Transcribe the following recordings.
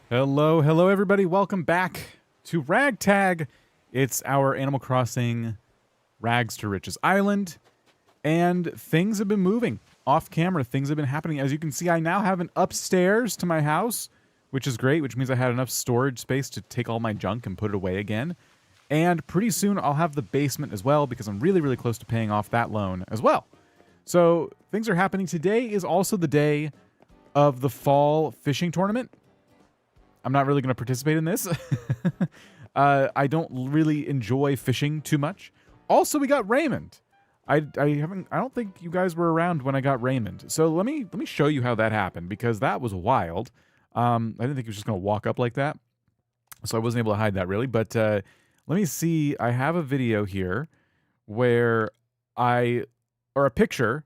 Hello, hello everybody. Welcome back to Ragtag. It's our Animal Crossing Rags to Riches Island, and things have been moving off camera. Things have been happening. As you can see, I now have an upstairs to my house, which is great, which means I had enough storage space to take all my junk and put it away again. And pretty soon I'll have the basement as well, because I'm really, really close to paying off that loan as well. So things are happening. Today is also the day of the fall fishing tournament. I'm not really going to participate in this. I don't really enjoy fishing too much. Also, we got Raymond. I don't think you guys were around when I got Raymond. So let me show you how that happened, because that was wild. I didn't think he was just going to walk up like that, so I wasn't able to hide that really. But let me see. I have a video here where or a picture.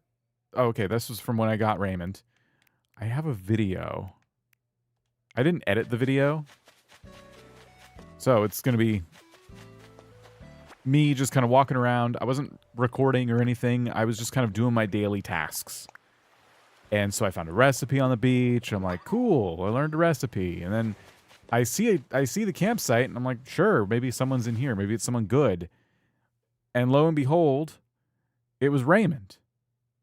Oh, okay, this was from when I got Raymond. I have a video. I didn't edit the video, so it's going to be me just kind of walking around. I wasn't recording or anything. I was just kind of doing my daily tasks. And so I found a recipe on the beach. I'm like, cool, I learned a recipe. And then I see the campsite, and I'm like, sure, maybe someone's in here. Maybe it's someone good. And lo and behold, it was Raymond,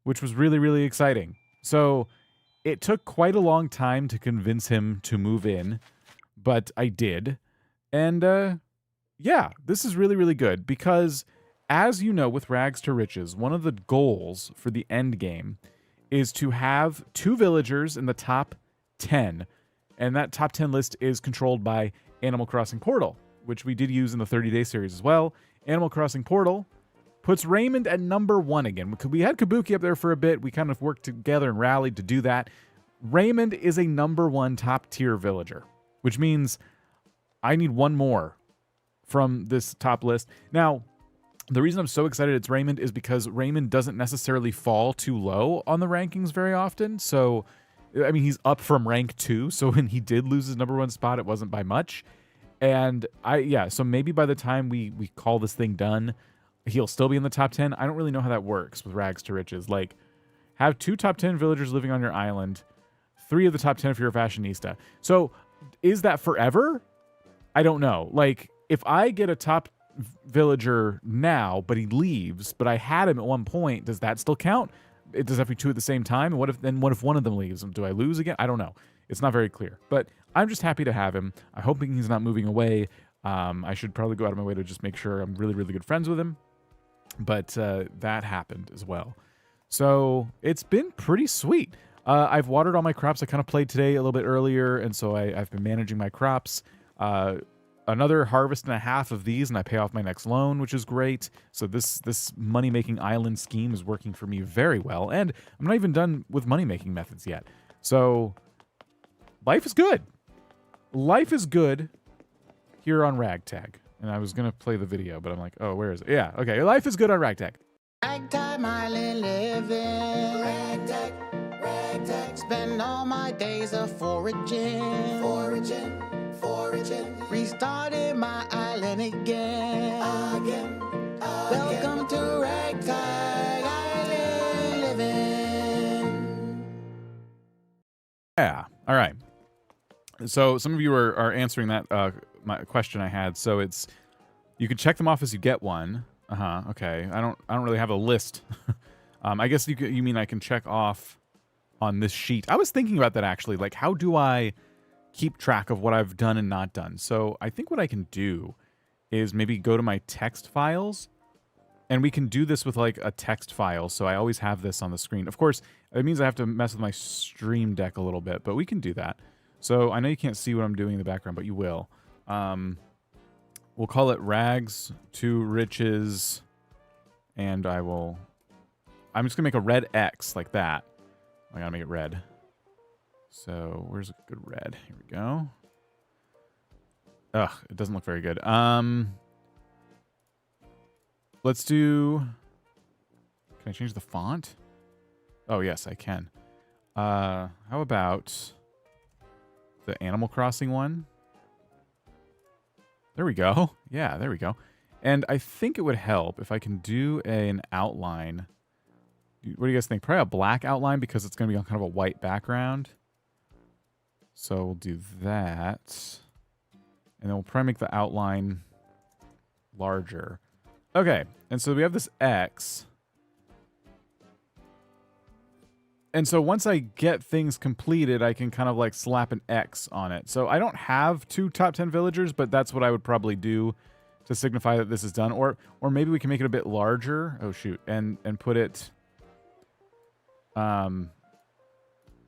which was really, really exciting. So it took quite a long time to convince him to move in, but I did. And yeah, this is really, really good, because as you know, with Rags to Riches, one of the goals for the end game is to have 2 villagers in the top 10. And that top 10 list is controlled by Animal Crossing Portal, which we did use in the 30-day series as well. Animal Crossing Portal puts Raymond at number 1 again. We had Kabuki up there for a bit. We kind of worked together and rallied to do that. Raymond is a number 1 top tier villager, which means I need one more from this top list. Now, the reason I'm so excited it's Raymond is because Raymond doesn't necessarily fall too low on the rankings very often. So, I mean, he's up from rank 2. So when he did lose his number 1 spot, it wasn't by much. And so maybe by the time we call this thing done, he'll still be in the top 10. I don't really know how that works with Rags to Riches. Like, have 2 top 10 villagers living on your island, 3 of the top 10 if you're a fashionista. So is that forever? I don't know. Like, if I get a top villager now, but he leaves, but I had him at one point, does that still count? It does have to be 2 at the same time. What if one of them leaves? Do I lose again? I don't know. It's not very clear. But I'm just happy to have him. I'm hoping he's not moving away. I should probably go out of my way to just make sure I'm really, really good friends with him. But that happened as well. So it's been pretty sweet. I've watered all my crops. I kind of played today a little bit earlier, and so I've been managing my crops. Another harvest and a half of these, and I pay off my next loan, which is great. So this money-making island scheme is working for me very well, and I'm not even done with money-making methods yet. So life is good. Life is good here on Ragtag. And I was going to play the video, but I'm like, oh, where is it? Yeah, okay. Life is good on Ragtag. Ragtime island living. Ragtag, ragtag. Spend all my days a foraging. Foraging. Restarted my island again. Welcome to Ragtag Island living. Yeah. All right. So some of you are answering that my question I had. So it's, you can check them off as you get one. Okay. I don't really have a list. I guess you mean I can check off on this sheet. I was thinking about that actually. Like, how do I keep track of what I've done and not done? So I think what I can do is maybe go to my text files, and we can do this with like a text file. So I always have this on the screen. Of course, it means I have to mess with my Stream Deck a little bit, but we can do that. So I know you can't see what I'm doing in the background, but you will. We'll call it Rags to Riches, and I'm just gonna make a red X like that. I gotta make it red. So where's a good red? Here we go. Ugh, it doesn't look very good. Let's do... Can I change the font? Oh, yes, I can. How about the Animal Crossing one? There we go. Yeah, there we go. And I think it would help if I can do an outline. What do you guys think? Probably a black outline, because it's going to be on kind of a white background. So we'll do that. And then we'll probably make the outline larger. Okay, and so we have this X. And so once I get things completed, I can kind of like slap an X on it. So I don't have 2 top 10 villagers, but that's what I would probably do to signify that this is done. Or maybe we can make it a bit larger. Oh shoot, and put it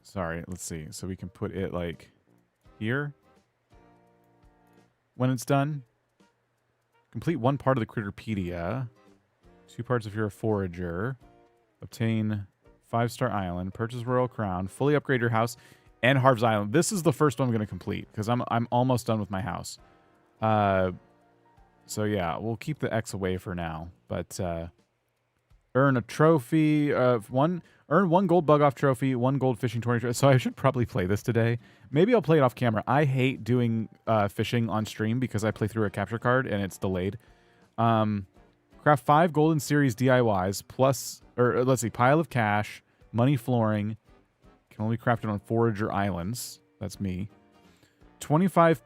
sorry, let's see. So we can put it like here when it's done. Complete 1 part of the Critterpedia. 2 parts if you're a forager. Obtain 5-star island. Purchase royal crown. Fully upgrade your house. And Harv's Island. This is the first one I'm going to complete because I'm almost done with my house. So yeah, we'll keep the X away for now. But earn a trophy. Earn 1 gold bug off trophy. 1 gold fishing tourney. So I should probably play this today. Maybe I'll play it off camera. I hate doing fishing on stream because I play through a capture card and it's delayed. Craft 5 golden series DIYs plus, or let's see, pile of cash, money flooring. Can only craft it on forager islands. That's me. 25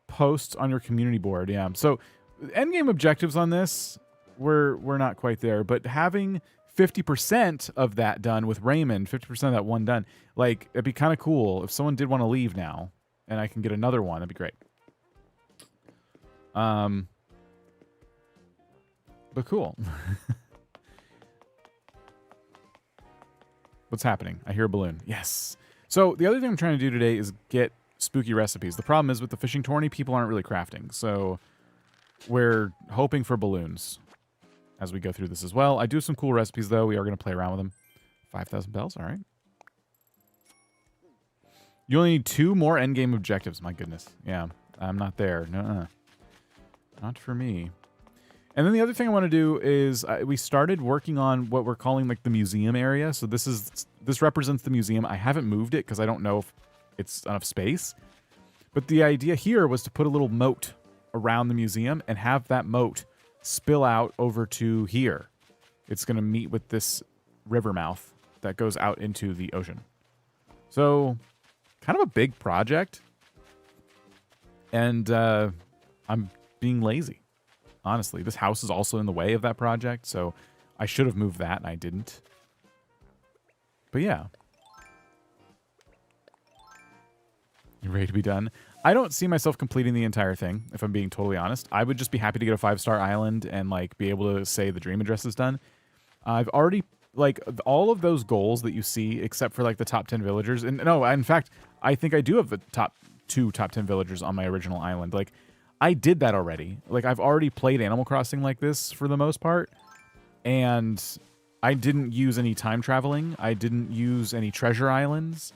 posts on your community board. Yeah. So endgame objectives on this, we're not quite there, but having 50% of that done with Raymond, 50% of that one done, like it'd be kind of cool if someone did want to leave now and I can get another one. That'd be great. But cool. What's happening? I hear a balloon. Yes. So the other thing I'm trying to do today is get spooky recipes. The problem is with the fishing tourney, people aren't really crafting. So we're hoping for balloons as we go through this as well. I do have some cool recipes, though. We are going to play around with them. 5,000 bells. All right. You only need 2 more endgame objectives. My goodness. Yeah. I'm not there. No. Not for me. And then the other thing I want to do is we started working on what we're calling like the museum area. So this represents the museum. I haven't moved it because I don't know if it's enough space. But the idea here was to put a little moat around the museum and have that moat spill out over to here. It's going to meet with this river mouth that goes out into the ocean. So kind of a big project. And I'm being lazy. Honestly, this house is also in the way of that project, so I should have moved that, and I didn't. But yeah. You ready to be done? I don't see myself completing the entire thing, if I'm being totally honest. I would just be happy to get a 5-star island and like be able to say the dream address is done. I've already, like, all of those goals that you see, except for like the top 10 villagers. And no, in fact, I think I do have the top 10 villagers on my original island. Like, I did that already. Like, I've already played Animal Crossing like this for the most part. And I didn't use any time traveling. I didn't use any treasure islands.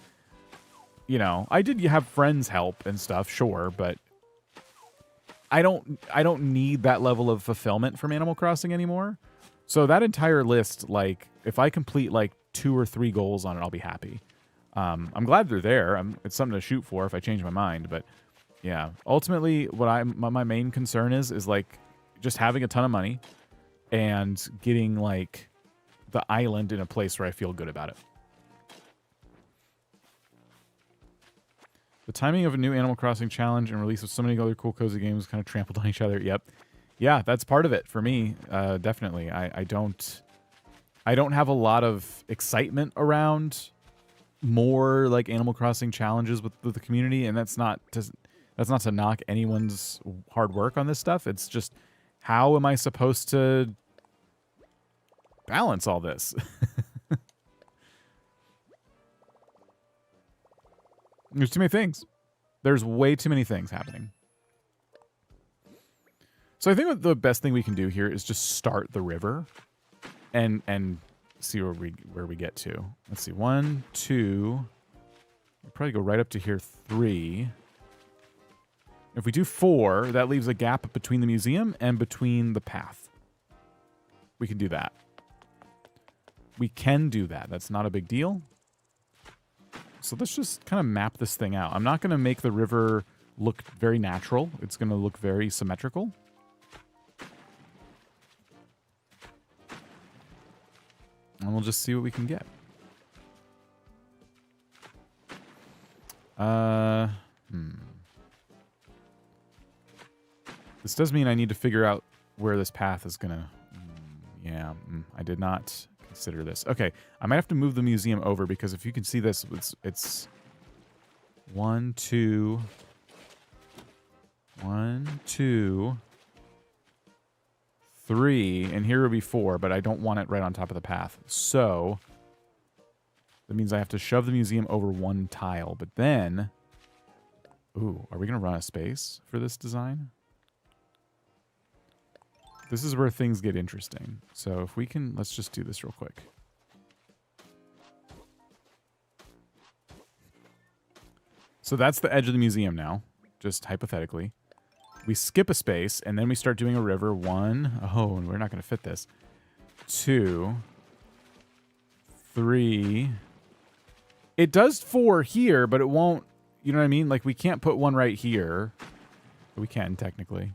You know, I did have friends help and stuff, sure, but I don't need that level of fulfillment from Animal Crossing anymore. So that entire list, like, if I complete like 2 or 3 goals on it, I'll be happy. I'm glad they're there. It's something to shoot for if I change my mind, but yeah, ultimately, what my main concern is like just having a ton of money and getting like the island in a place where I feel good about it. The timing of a new Animal Crossing challenge and release of so many other cool cozy games kind of trampled on each other. Yep, yeah, that's part of it for me. Definitely, I don't have a lot of excitement around more like Animal Crossing challenges with the community, and that's not to knock anyone's hard work on this stuff. It's just, how am I supposed to balance all this? There's too many things. There's way too many things happening. So I think what the best thing we can do here is just start the river and see where we get to. Let's see. 1, 2. We'll probably go right up to here. 3. If we do 4, that leaves a gap between the museum and between the path. We can do that. We can do that. That's not a big deal. So let's just kind of map this thing out. I'm not going to make the river look very natural. It's going to look very symmetrical. And we'll just see what we can get. This does mean I need to figure out where this path is gonna... I did not consider this. Okay, I might have to move the museum over because if you can see this, it's 1, 2, 1, 2, 3, and here would be 4, but I don't want it right on top of the path. So that means I have to shove the museum over 1 tile, but then... Ooh, are we going to run a space for this design? This is where things get interesting. So if we can... Let's just do this real quick. So that's the edge of the museum now, just hypothetically. We skip a space, and then we start doing a river. 1. Oh, and we're not going to fit this. 2. 3. It does 4 here, but it won't... You know what I mean? Like, we can't put 1 right here. But we can, technically.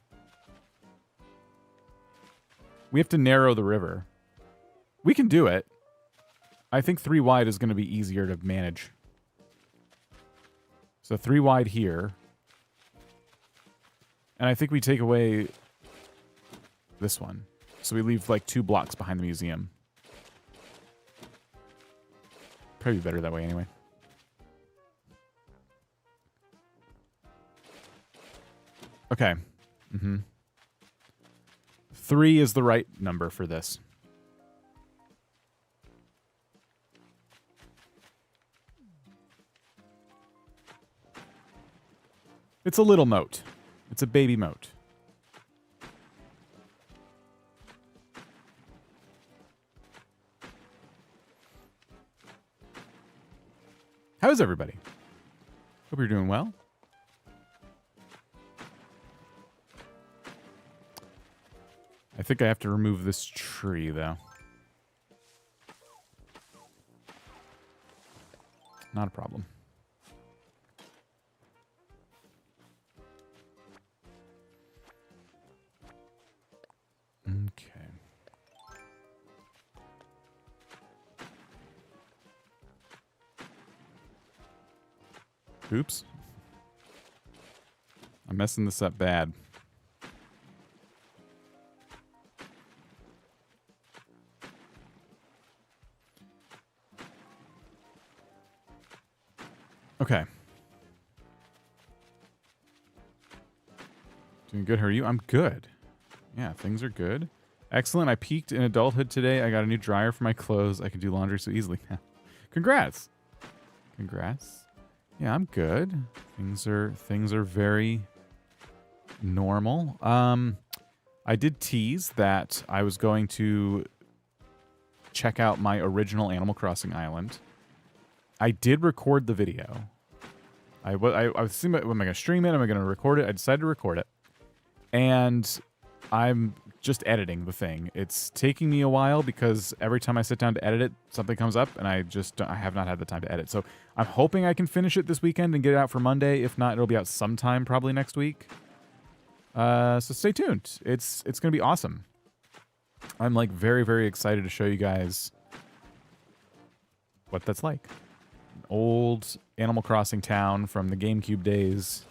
We have to narrow the river. We can do it. I think 3 wide is going to be easier to manage. So 3 wide here. And I think we take away this one. So we leave like 2 blocks behind the museum. Probably better that way anyway. Okay. 3 is the right number for this. It's a little moat. It's a baby moat. How's everybody? Hope you're doing well. I think I have to remove this tree, though. Not a problem. Okay. Oops. I'm messing this up bad. Okay. Doing good. How are you? I'm good. Yeah, things are good. Excellent. I peaked in adulthood today. I got a new dryer for my clothes. I can do laundry so easily now. Congrats. Congrats. Yeah, I'm good. Things are very normal. I did tease that I was going to check out my original Animal Crossing island. I did record the video. I was thinking, am I going to stream it? Am I going to record it? I decided to record it. And I'm just editing the thing. It's taking me a while because every time I sit down to edit it, something comes up, and I have not had the time to edit. So I'm hoping I can finish it this weekend and get it out for Monday. If not, it'll be out sometime probably next week. So stay tuned. It's going to be awesome. I'm like very, very excited to show you guys what that's like. An old Animal Crossing town from the GameCube days.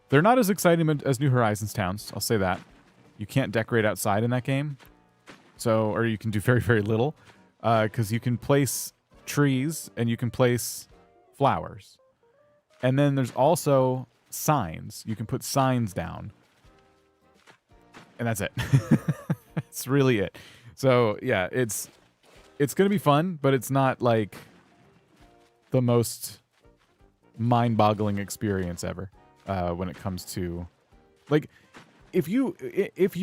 They're not as exciting as New Horizons towns, I'll say that. You can't decorate outside in that game. So, or you can do very, very little. Because you can place trees and you can place flowers. And then there's also signs. You can put signs down. And that's it. That's really it. So, yeah, it's going to be fun, but it's not like the most mind-boggling experience ever. When it comes to, like, if you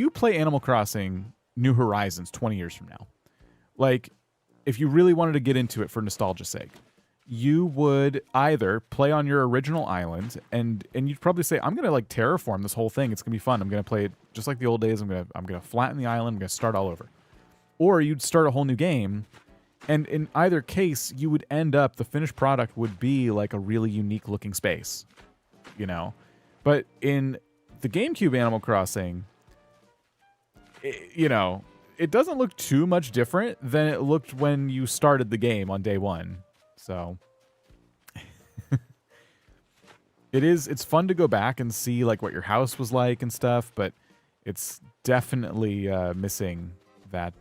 play Animal Crossing New Horizons 20 years from now, like, if you really wanted to get into it for nostalgia's sake, you would either play on your original island and you'd probably say, I'm gonna like terraform this whole thing. It's gonna be fun. I'm gonna play it just like the old days. I'm gonna flatten the island. I'm gonna start all over. Or you'd start a whole new game, and in either case, you would end up, the finished product would be like a really unique looking space. You know, but in the GameCube Animal Crossing, it doesn't look too much different than it looked when you started the game on day one. So It's fun to go back and see like what your house was like and stuff, but it's definitely missing that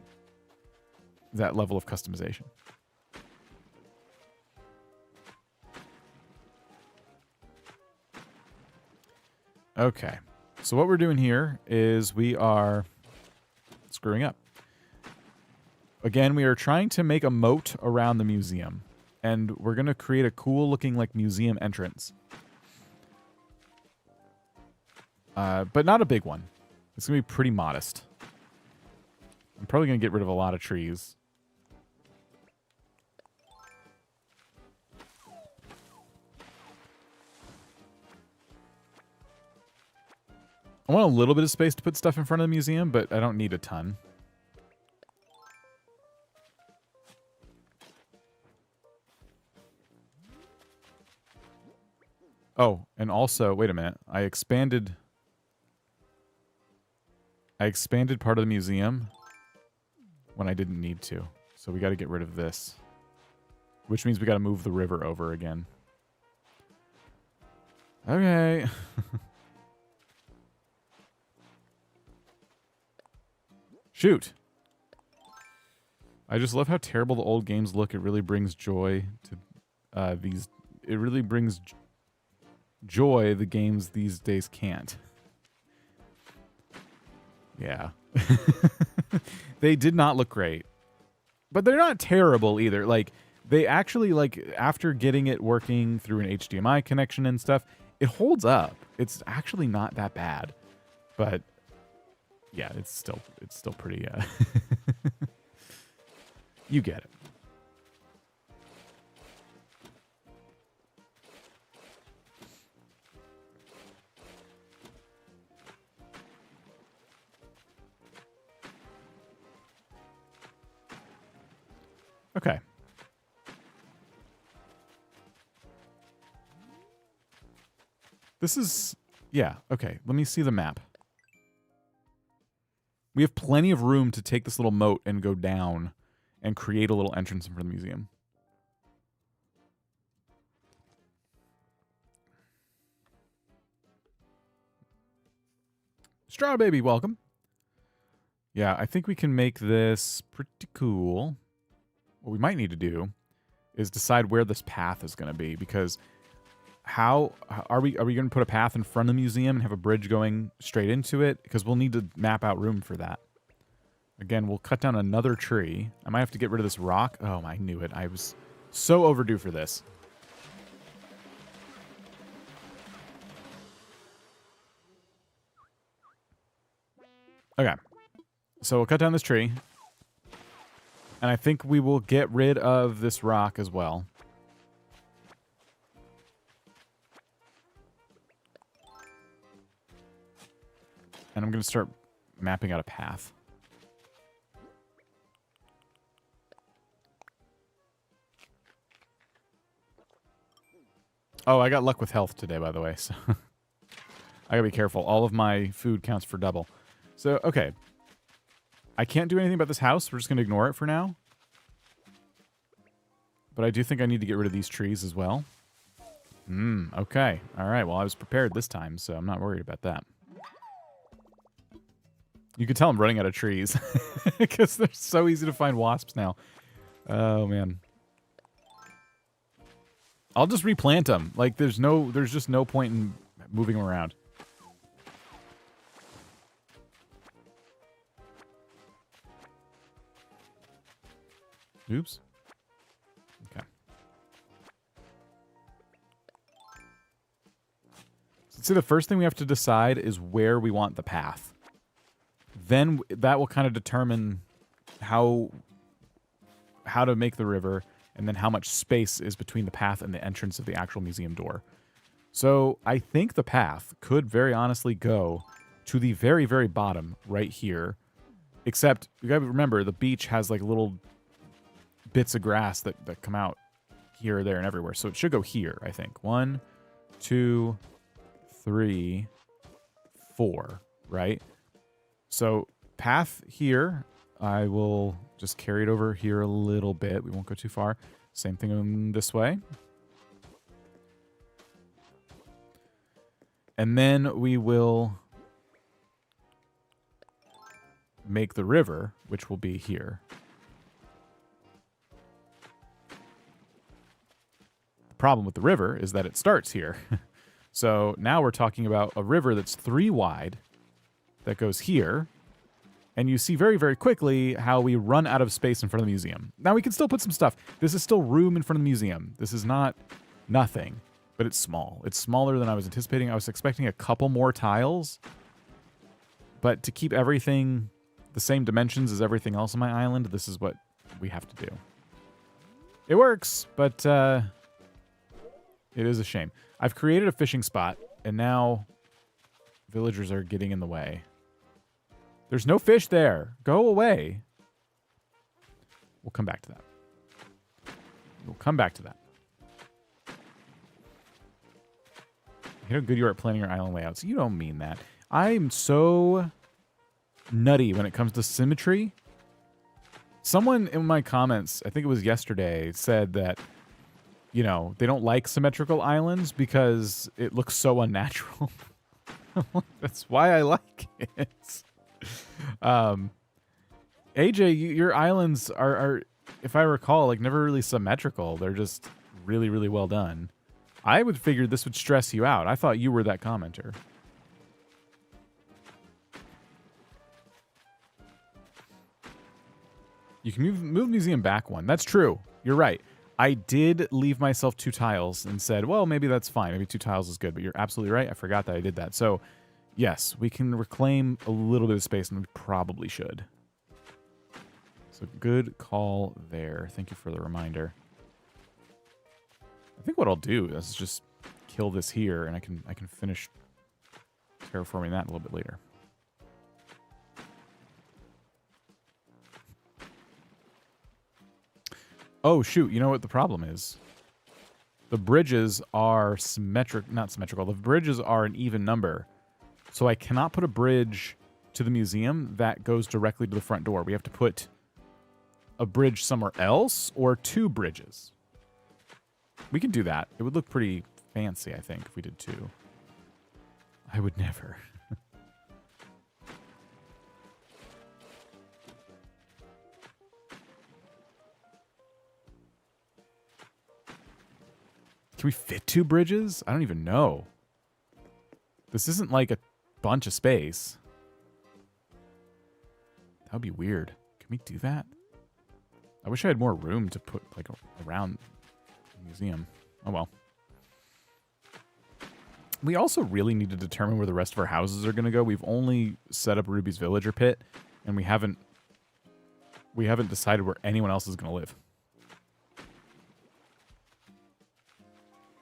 level of customization. Okay, so what we're doing here is we are screwing up. Again, we are trying to make a moat around the museum, and we're going to create a cool looking like museum entrance. But not a big one. It's going to be pretty modest. I'm probably going to get rid of a lot of trees. I want a little bit of space to put stuff in front of the museum, but I don't need a ton. Oh, and also, wait a minute. I expanded part of the museum when I didn't need to. So we got to get rid of this. Which means we got to move the river over again. Okay. Shoot. I just love how terrible the old games look. It really brings joy to these. It really brings joy the games these days can't. Yeah. They did not look great. But they're not terrible either. Like, they actually, like, after getting it working through an HDMI connection and stuff, it holds up. It's actually not that bad. But yeah, it's still pretty you get it. Okay. This is, yeah, okay. Let me see the map. We have plenty of room to take this little moat and go down and create a little entrance in front of the museum. Straw Baby, welcome. Yeah, I think we can make this pretty cool. What we might need to do is decide where this path is going to be, because how are we going to put a path in front of the museum and have a bridge going straight into it? Because we'll need to map out room for that. Again, we'll cut down another tree. I might have to get rid of this rock. Oh, I knew it. I was so overdue for this. Okay. So we'll cut down this tree. And I think we will get rid of this rock as well. And I'm going to start mapping out a path. Oh, I got luck with health today, by the way, so I gotta be careful. All of my food counts for double. So, okay. I can't do anything about this house. We're just gonna ignore it for now. But I do think I need to get rid of these trees as well. Okay. All right, well, I was prepared this time, so I'm not worried about that. You can tell I'm running out of trees because they're so easy to find wasps now. Oh, man. I'll just replant them. Like, there's just no point in moving them around. Oops. Okay. So the first thing we have to decide is where we want the path. Then that will kind of determine how to make the river, and then how much space is between the path and the entrance of the actual museum door. So I think the path could very honestly go to the very, very bottom right here. Except, you gotta remember, the beach has like little bits of grass that come out here, there, and everywhere. So it should go here, I think. 1, 2, 3, 4, right? So path here, I will just carry it over here a little bit. We won't go too far. Same thing this way. And then we will make the river, which will be here. The problem with the river is that it starts here. So now we're talking about a river that's 3 wide that goes here. And you see very, very quickly how we run out of space in front of the museum. Now, we can still put some stuff. This is still room in front of the museum. This is not nothing, but it's small. It's smaller than I was anticipating. I was expecting a couple more tiles. But to keep everything the same dimensions as everything else on my island, this is what we have to do. It works, but it is a shame. I've created a fishing spot, and now villagers are getting in the way. There's no fish there. Go away. We'll come back to that. We'll come back to that. You know how good you are at planning your island layouts. You don't mean that. I'm so nutty when it comes to symmetry. Someone in my comments, I think it was yesterday, said that, you know, they don't like symmetrical islands because it looks so unnatural. That's why I like it. AJ, your islands are, if I recall, like never really symmetrical. They're just really, really well done. I would figure this would stress you out. I thought you were that commenter. You can move the museum back one. That's true. You're right. I did leave myself 2 tiles and said, well, maybe that's fine. Maybe 2 tiles is good. But you're absolutely right. I forgot that I did that. So, yes, we can reclaim a little bit of space, and we probably should. So, good call there. Thank you for the reminder. I think what I'll do is just kill this here, and I can finish terraforming that a little bit later. Oh, shoot. You know what the problem is? The bridges are not symmetrical. The bridges are an even number. So I cannot put a bridge to the museum that goes directly to the front door. We have to put a bridge somewhere else or 2 bridges. We can do that. It would look pretty fancy, I think, if we did 2. I would never. Can we fit 2 bridges? I don't even know. This isn't like a bunch of space. That would be weird. Can we do that? I wish I had more room to put like around the museum. Oh well. We also really need to determine where the rest of our houses are going to go. We've only set up Ruby's villager pit, and we haven't decided where anyone else is going to live.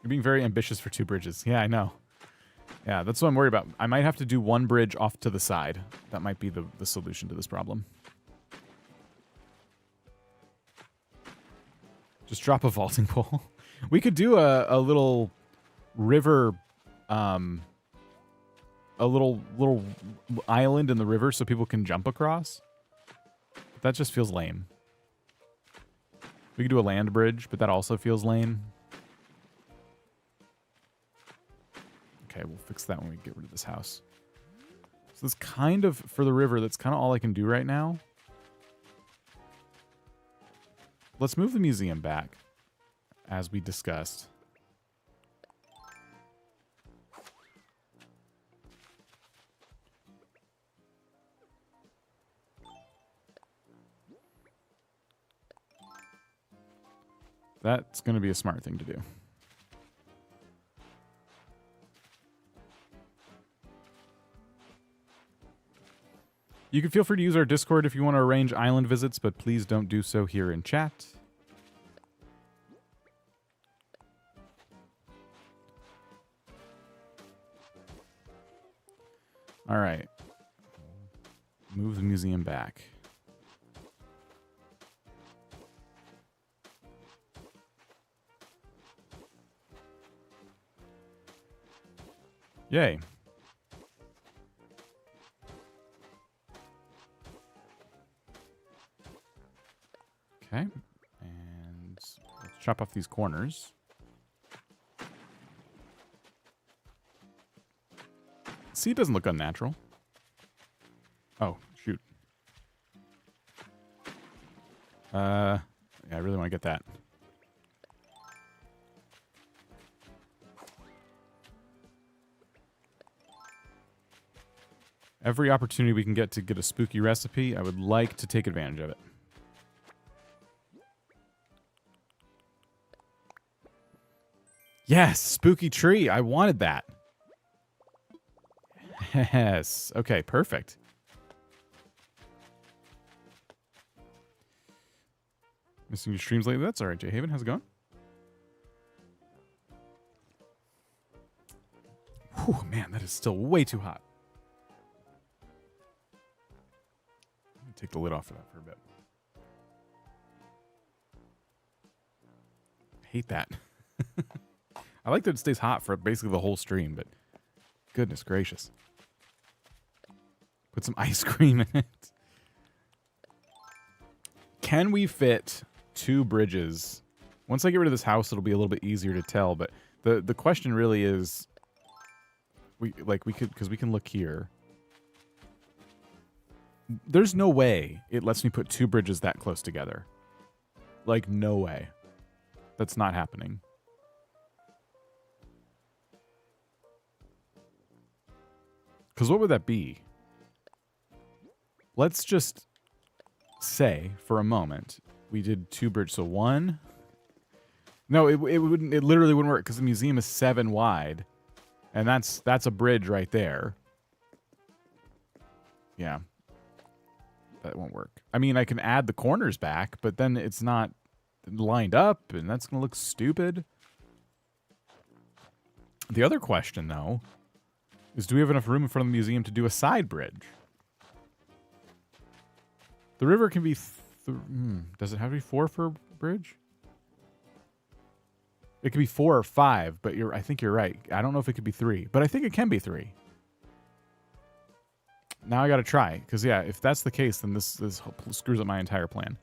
You're being very ambitious for 2 bridges. Yeah, I know. Yeah, that's what I'm worried about. I might have to do 1 bridge off to the side. That might be the solution to this problem. Just drop a vaulting pole. We could do a little river, a little island in the river so people can jump across. But that just feels lame. We could do a land bridge, but that also feels lame. Okay, we'll fix that when we get rid of this house. So that's kind of, for the river, that's kind of all I can do right now. Let's move the museum back, as we discussed. That's going to be a smart thing to do. You can feel free to use our Discord if you want to arrange island visits, but please don't do so here in chat. All right. Move the museum back. Yay. Okay, and let's chop off these corners. See, it doesn't look unnatural. Oh, shoot. Yeah, I really want to get that. Every opportunity we can get to get a spooky recipe, I would like to take advantage of it. Yes, spooky tree. I wanted that. Yes. Okay, perfect. Missing your streams lately? That's all right, Jay Haven. How's it going? Whew, man, that is still way too hot. Let me take the lid off of that for a bit. I hate that. I like that it stays hot for basically the whole stream, but goodness gracious. Put some ice cream in it. Can we fit 2 bridges? Once I get rid of this house, it'll be a little bit easier to tell, but the question really is, we could, because we can look here. There's no way it lets me put 2 bridges that close together. Like, no way. That's not happening. Because what would that be? Let's just say, for a moment, we did 2 bridges. So 1. No, it wouldn't. It literally wouldn't work because the museum is 7 wide, and that's a bridge right there. Yeah, that won't work. I mean, I can add the corners back, but then it's not lined up, and that's gonna look stupid. The other question, though, is do we have enough room in front of the museum to do a side bridge? The river can be... does it have to be 4 for a bridge? It could be 4 or 5, but I think you're right. I don't know if it could be 3, but I think it can be 3. Now I got to try, because yeah, if that's the case, then this screws up my entire plan.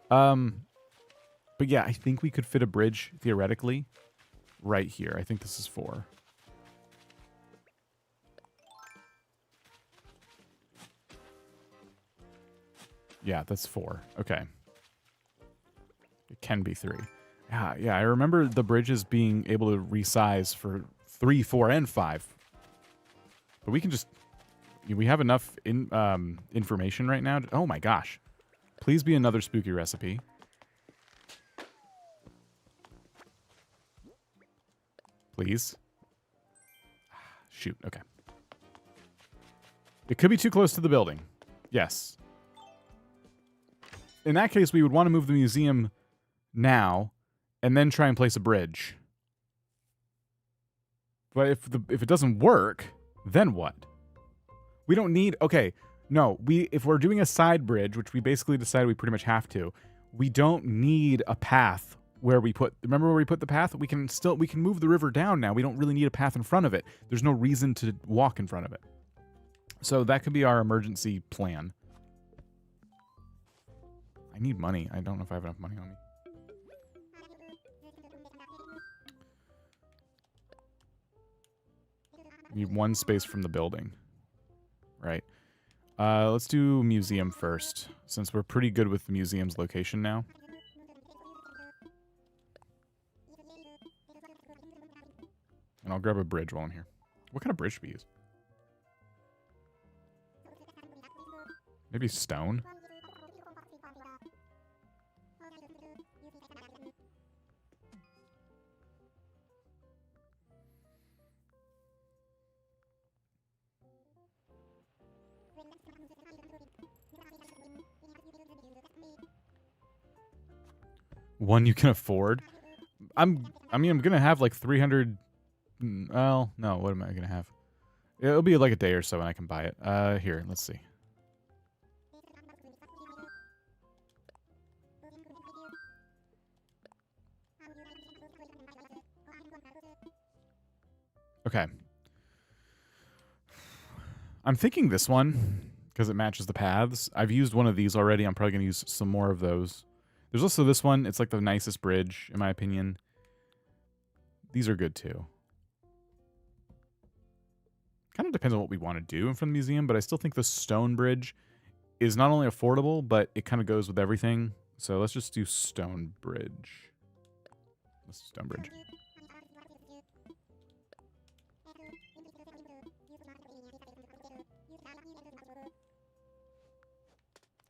But yeah, I think we could fit a bridge, theoretically, right here. I think this is 4. Yeah, that's 4. Okay. It can be 3. Yeah, I remember the bridges being able to resize for 3, 4, and 5. But we can just... We have enough information right now. Oh my gosh. Please be another spooky recipe. Please. Shoot, okay. It could be too close to the building. Yes. In that case, we would want to move the museum now and then try and place a bridge. But if it doesn't work, then what? We don't need... Okay, no. If we're doing a side bridge, which we basically decided we pretty much have to, we don't need a path where we put... Remember where we put the path? We can move the river down now. We don't really need a path in front of it. There's no reason to walk in front of it. So that could be our emergency plan. I need money. I don't know if I have enough money on me. Need 1 space from the building. Right. Let's do museum first, since we're pretty good with the museum's location now. And I'll grab a bridge while I'm here. What kind of bridge do we use? Maybe stone? One you can afford? I mean, I'm gonna have like 300... Well, no, what am I gonna have? It'll be like a day or so and I can buy it. Here, let's see. Okay. I'm thinking this one, because it matches the paths. I've used one of these already. I'm probably going to use some more of those. There's also this one. It's like the nicest bridge, in my opinion. These are good, too. Kind of depends on what we want to do in front of the museum, but I still think the stone bridge is not only affordable, but it kind of goes with everything. So let's just do stone bridge. Let's do stone bridge.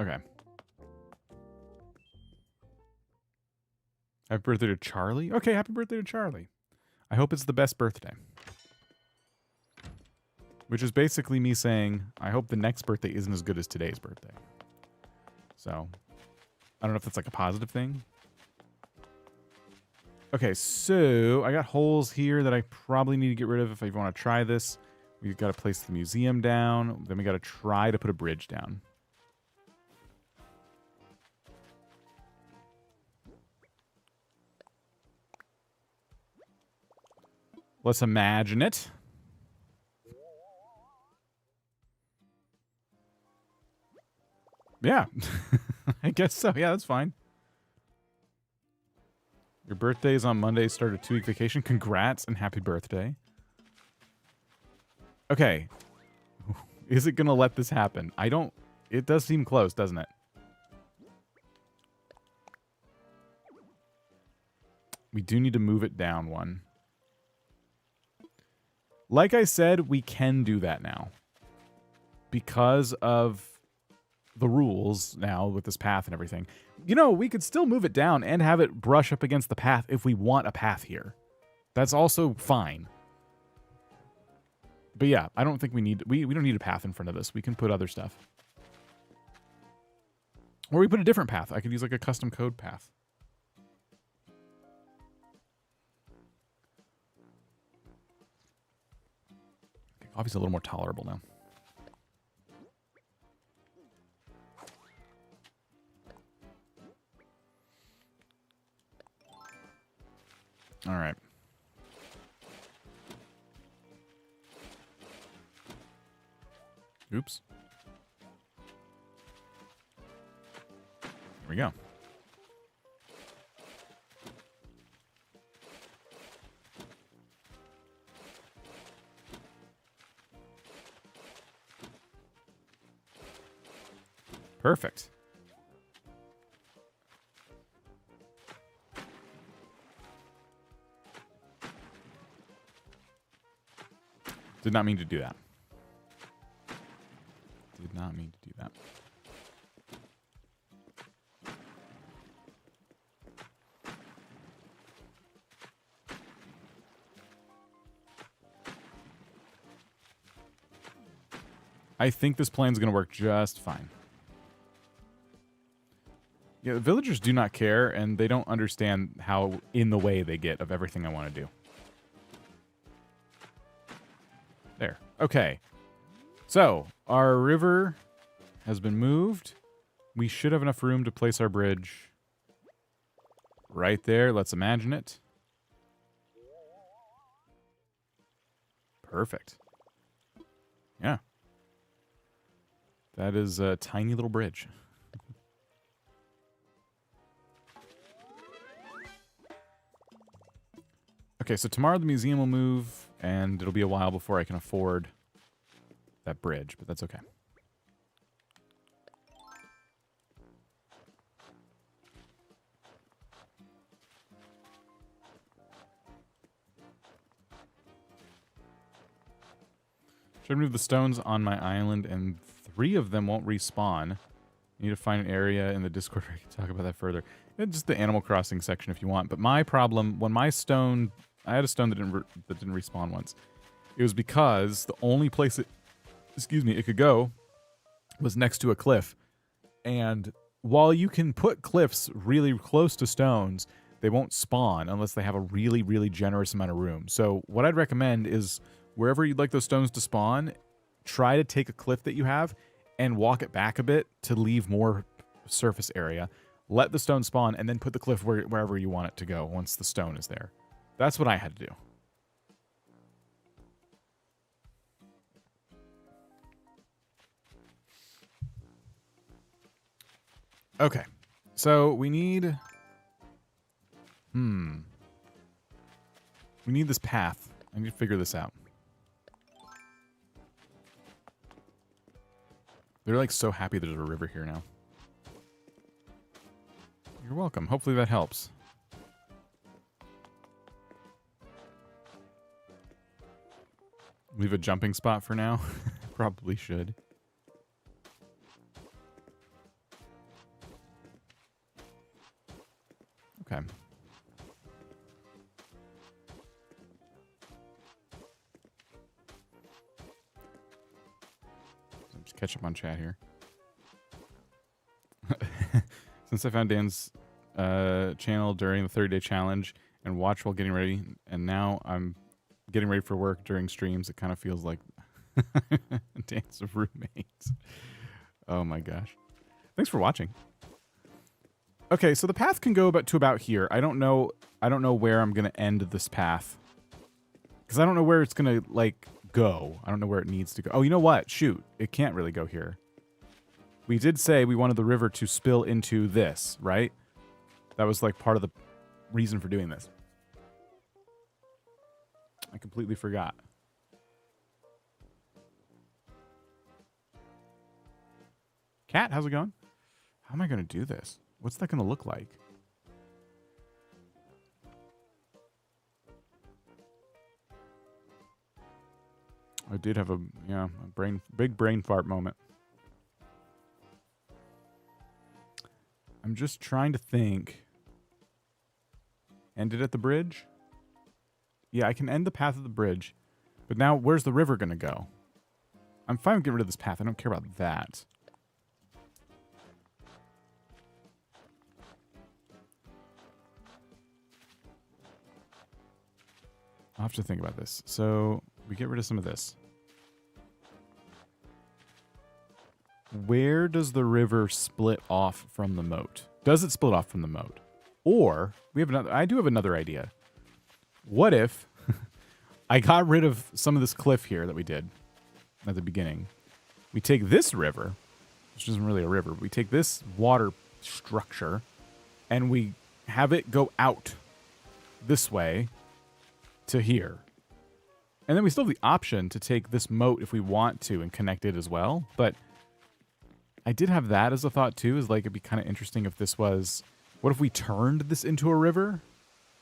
Okay. Happy birthday to Charlie? Okay, happy birthday to Charlie. I hope it's the best birthday. Which is basically me saying, I hope the next birthday isn't as good as today's birthday. So, I don't know if that's like a positive thing. Okay, so I got holes here that I probably need to get rid of if I want to try this. We've got to place the museum down. Then we got to try to put a bridge down. Let's imagine it. Yeah, I guess so. Yeah, that's fine. Your birthday is on Monday. Start a 2-week vacation. Congrats and happy birthday. Okay. Is it going to let this happen? I don't... It does seem close, doesn't it? We do need to move it down one. Like I said, we can do that now. Because of the rules now with this path and everything. You know, we could still move it down and have it brush up against the path if we want a path here. That's also fine. But yeah, I don't think we need... We don't need a path in front of this. We can put other stuff. Or we put a different path. I could use like a custom code path. Okay, coffee's a little more tolerable now. All right. Oops. There we go. Perfect. Did not mean to do that. Did not mean to do that. I think this plan's going to work just fine. Yeah, the villagers do not care, and they don't understand how in the way they get of everything I want to do. There. Okay. So, our river has been moved. We should have enough room to place our bridge right there. Let's imagine it. Perfect. Yeah. That is a tiny little bridge. Okay, so tomorrow the museum will move, and it'll be a while before I can afford that bridge, but that's okay. Should I move the stones on my island, and 3 of them won't respawn? I need to find an area in the Discord where I can talk about that further. Just the Animal Crossing section if you want. But my problem, when my stone... I had a stone that didn't respawn once. It was because the only place it could go was next to a cliff. And while you can put cliffs really close to stones, they won't spawn unless they have a really, really generous amount of room. So what I'd recommend is wherever you'd like those stones to spawn, try to take a cliff that you have and walk it back a bit to leave more surface area. Let the stone spawn and then put the cliff wherever you want it to go once the stone is there. That's what I had to do. Okay. So we need... We need this path. I need to figure this out. They're like so happy there's a river here now. You're welcome. Hopefully that helps. Leave a jumping spot for now. Probably should. Okay. Just catch up on chat here. Since I found Dan's channel during the 30-day challenge and watched while getting ready, and now I'm getting ready for work during streams, it kind of feels like Dan's roommate. Oh my gosh. Thanks for watching. Okay, so the path can go about here. I don't know where I'm going to end this path. Because I don't know where it's going to, like, go. I don't know where it needs to go. Oh, you know what? Shoot. It can't really go here. We did say we wanted the river to spill into this, right? That was, like, part of the reason for doing this. I completely forgot. Cat, how's it going? How am I going to do this? What's that going to look like? I did have a big brain fart moment. I'm just trying to think. End it at the bridge? Yeah, I can end the path at the bridge. But now, where's the river going to go? I'm fine with getting rid of this path. I don't care about that. I'll have to think about this. So, we get rid of some of this. Where does the river split off from the moat? Does it split off from the moat? Or, we have another. I do have another idea. What if I got rid of some of this cliff here that we did at the beginning? We take this river, which isn't really a river, but we take this water structure and we have it go out this way to here. And then we still have the option to take this moat if we want to and connect it as well. But I did have that as a thought too, is like it'd be kind of interesting if this was, what if we turned this into a river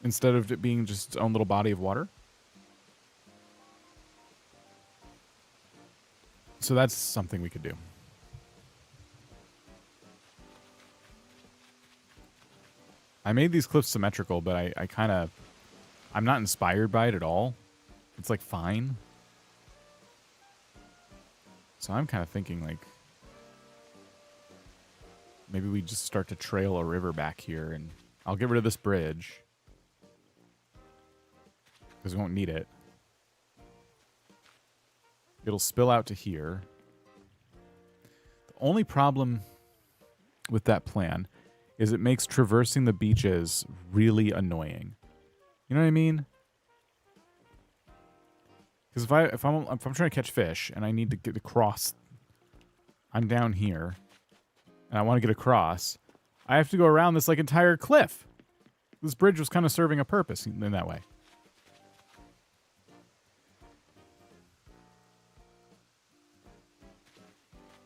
instead of it being just its own little body of water? So that's something we could do. I made these cliffs symmetrical, but I'm not inspired by it at all. It's like fine. So I'm kind of thinking like maybe we just start to trail a river back here, and I'll get rid of this bridge because we won't need it. It'll spill out to here. The only problem with that plan is it makes traversing the beaches really annoying. You know what I mean? Because if I'm trying to catch fish and I need to get across, I'm down here, and I want to get across, I have to go around this like entire cliff. This bridge was kind of serving a purpose in that way.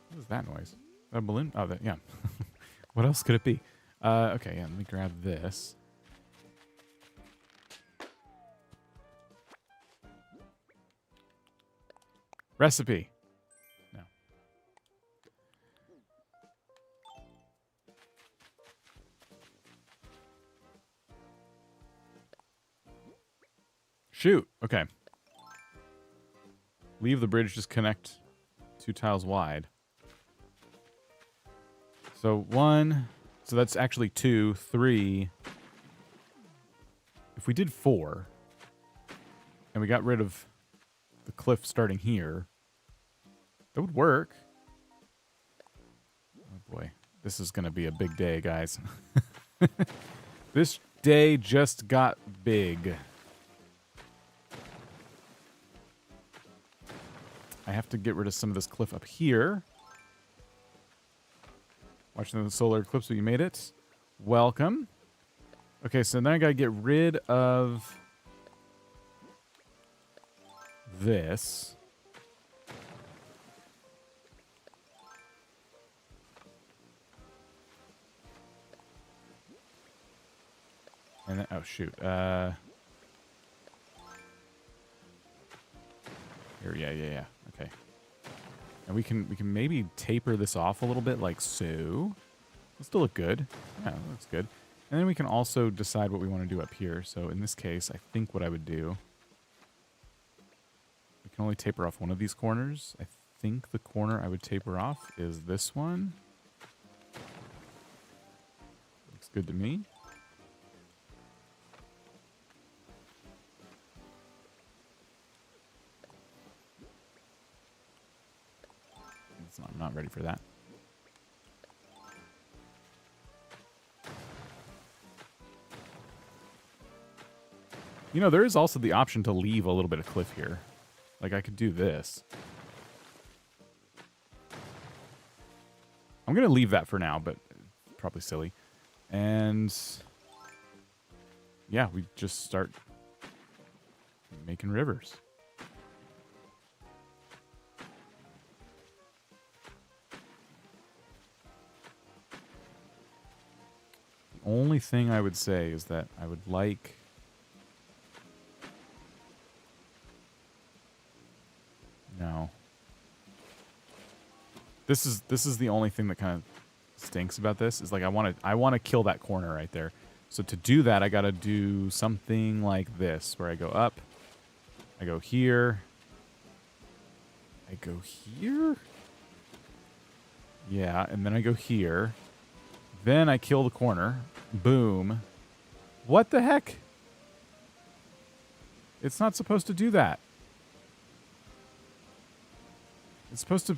What is that noise? A balloon? Oh, yeah. What else could it be? Okay, yeah, let me grab this. Recipe. No. Shoot. Okay. Leave the bridge, just connect 2 tiles wide. So 1. So that's actually 2, 3. If we did 4, and we got rid of the cliff starting here, that would work. Oh boy, this is gonna be a big day, guys. This day just got big. I have to get rid of some of this cliff up here. Watching the solar eclipse, but you made it. Welcome. Okay, so then I gotta get rid of this. And then, oh shoot. Here, yeah. Okay. And we can maybe taper this off a little bit, like so. It'll still look good. Yeah, that looks good. And then we can also decide what we want to do up here. So in this case, I think what I would do, we can only taper off one of these corners. I think the corner I would taper off is this one. Looks good to me. I'm not ready for that. You know, there is also the option to leave a little bit of cliff here. Like, I could do this. I'm going to leave that for now, but probably silly. And yeah, we just start making rivers. The only thing I would say is that I would like... No. This is the only thing that kind of stinks about this, is like I want to kill that corner right there. So to do that, I got to do something like this, where I go up, I go here, I go here. Yeah, and then I go here. Then I kill the corner. Boom. What the heck? It's not supposed to do that. It's supposed to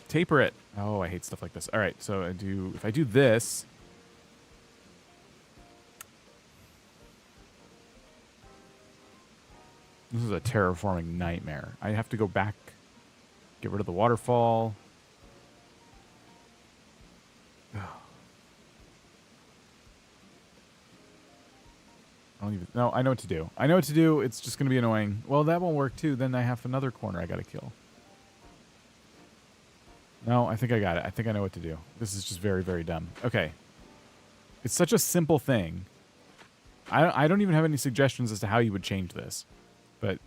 taper it. Oh, I hate stuff like this. All right, so if I do this, this is a terraforming nightmare. I have to go back, get rid of the waterfall. I don't even... No, I know what to do. I know what to do. It's just going to be annoying. Well, that won't work too. Then I have another corner I got to kill. No, I think I got it. I think I know what to do. This is just very, very dumb. Okay. It's such a simple thing. I don't even have any suggestions as to how you would change this. But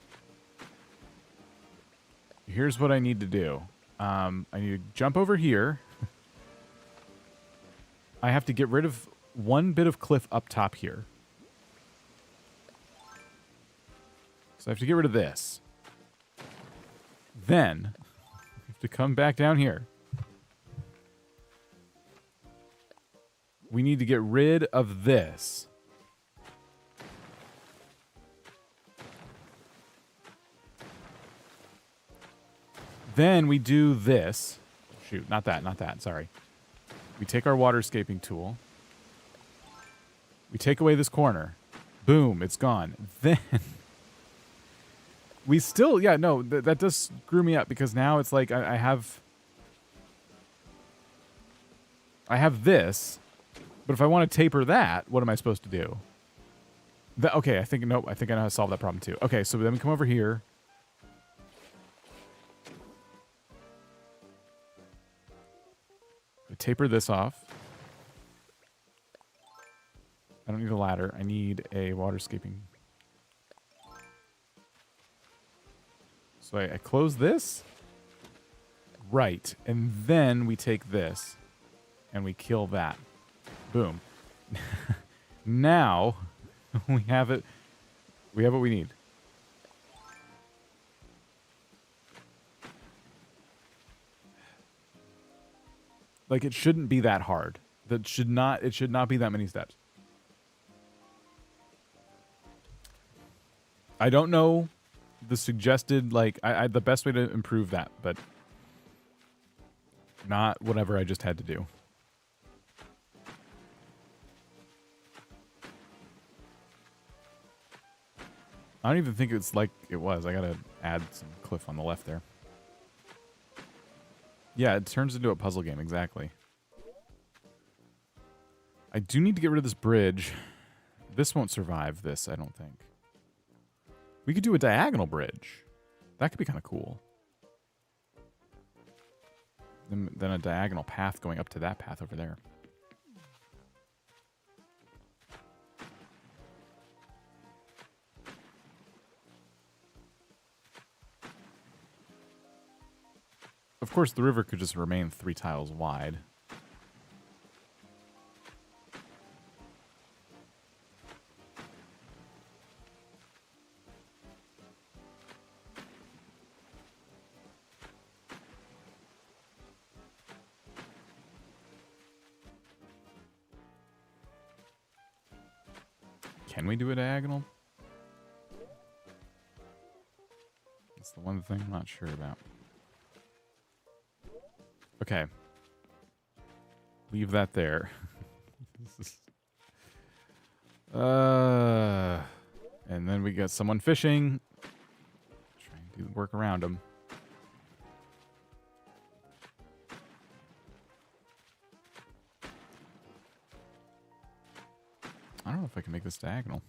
here's what I need to do. I need to jump over here. I have to get rid of one bit of cliff up top here. So I have to get rid of this. Then I have to come back down here. We need to get rid of this. Then we do this. Shoot, not that, sorry. We take our waterscaping tool. We take away this corner. Boom, it's gone. Then we still, yeah, no, that does screw me up, because now it's like I have this, but if I want to taper that, what am I supposed to do? Okay, I think, nope, I think I know how to solve that problem too. Okay, so then we come over here. I taper this off. I don't need a ladder. I need a waterscaping. So I close this. Right. And then we take this and we kill that. Boom. Now we have it. We have what we need. Like, it shouldn't be that hard. It should not be that many steps. I don't know the suggested, like, the best way to improve that, but not whatever I just had to do. I don't even think it's like it was. I gotta add some cliff on the left there. Yeah, it turns into a puzzle game, exactly. I do need to get rid of this bridge. This won't survive this, I don't think. We could do a diagonal bridge. That could be kind of cool. Then a diagonal path going up to that path over there. Of course, the river could just remain 3 tiles wide. Can we do a diagonal? That's the one thing I'm not sure about. Okay. Leave that there. And then we got someone fishing. Try and work around them. I don't know if I can make this diagonal.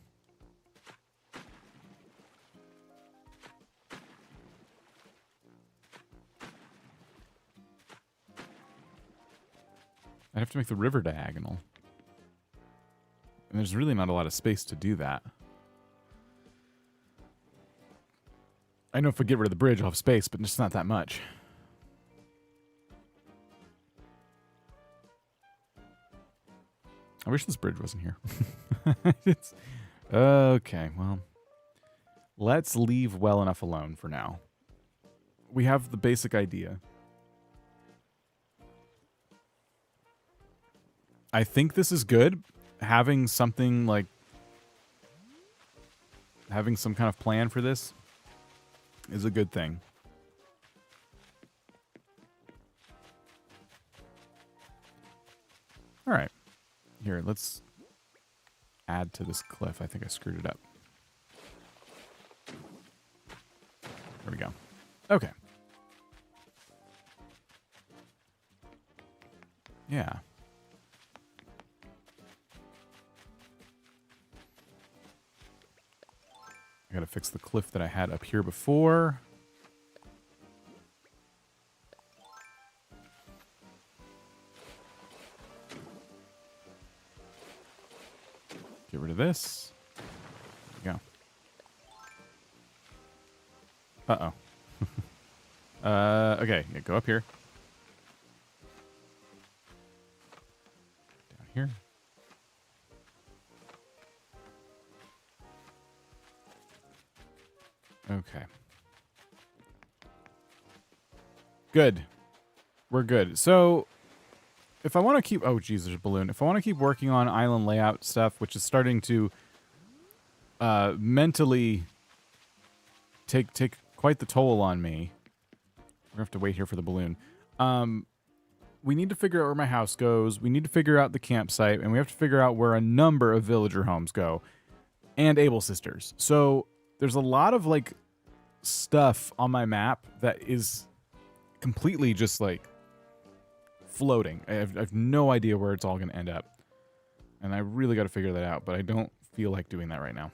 I'd have to make the river diagonal. And there's really not a lot of space to do that. I know if I get rid of the bridge, I'll have space, but it's not that much. I wish this bridge wasn't here. Okay, well. Let's leave well enough alone for now. We have the basic idea. I think this is good. Having something like... having some kind of plan for this is a good thing. All right. Here, let's add to this cliff. I think I screwed it up. There we go. Okay. Yeah. I gotta fix the cliff that I had up here before. Get rid of this. There we go. Uh-oh. Okay, yeah, go up here. Down here. Okay. Good. We're good. So, if I want to keep... Oh, geez, there's a balloon. If I want to keep working on island layout stuff, which is starting to mentally take quite the toll on me. We're going to have to wait here for the balloon. We need to figure out where my house goes. We need to figure out the campsite. And we have to figure out where a number of villager homes go. And Able Sisters. So, there's a lot of, like, stuff on my map that is completely just, like, floating. I have no idea where it's all going to end up. And I really got to figure that out, but I don't feel like doing that right now.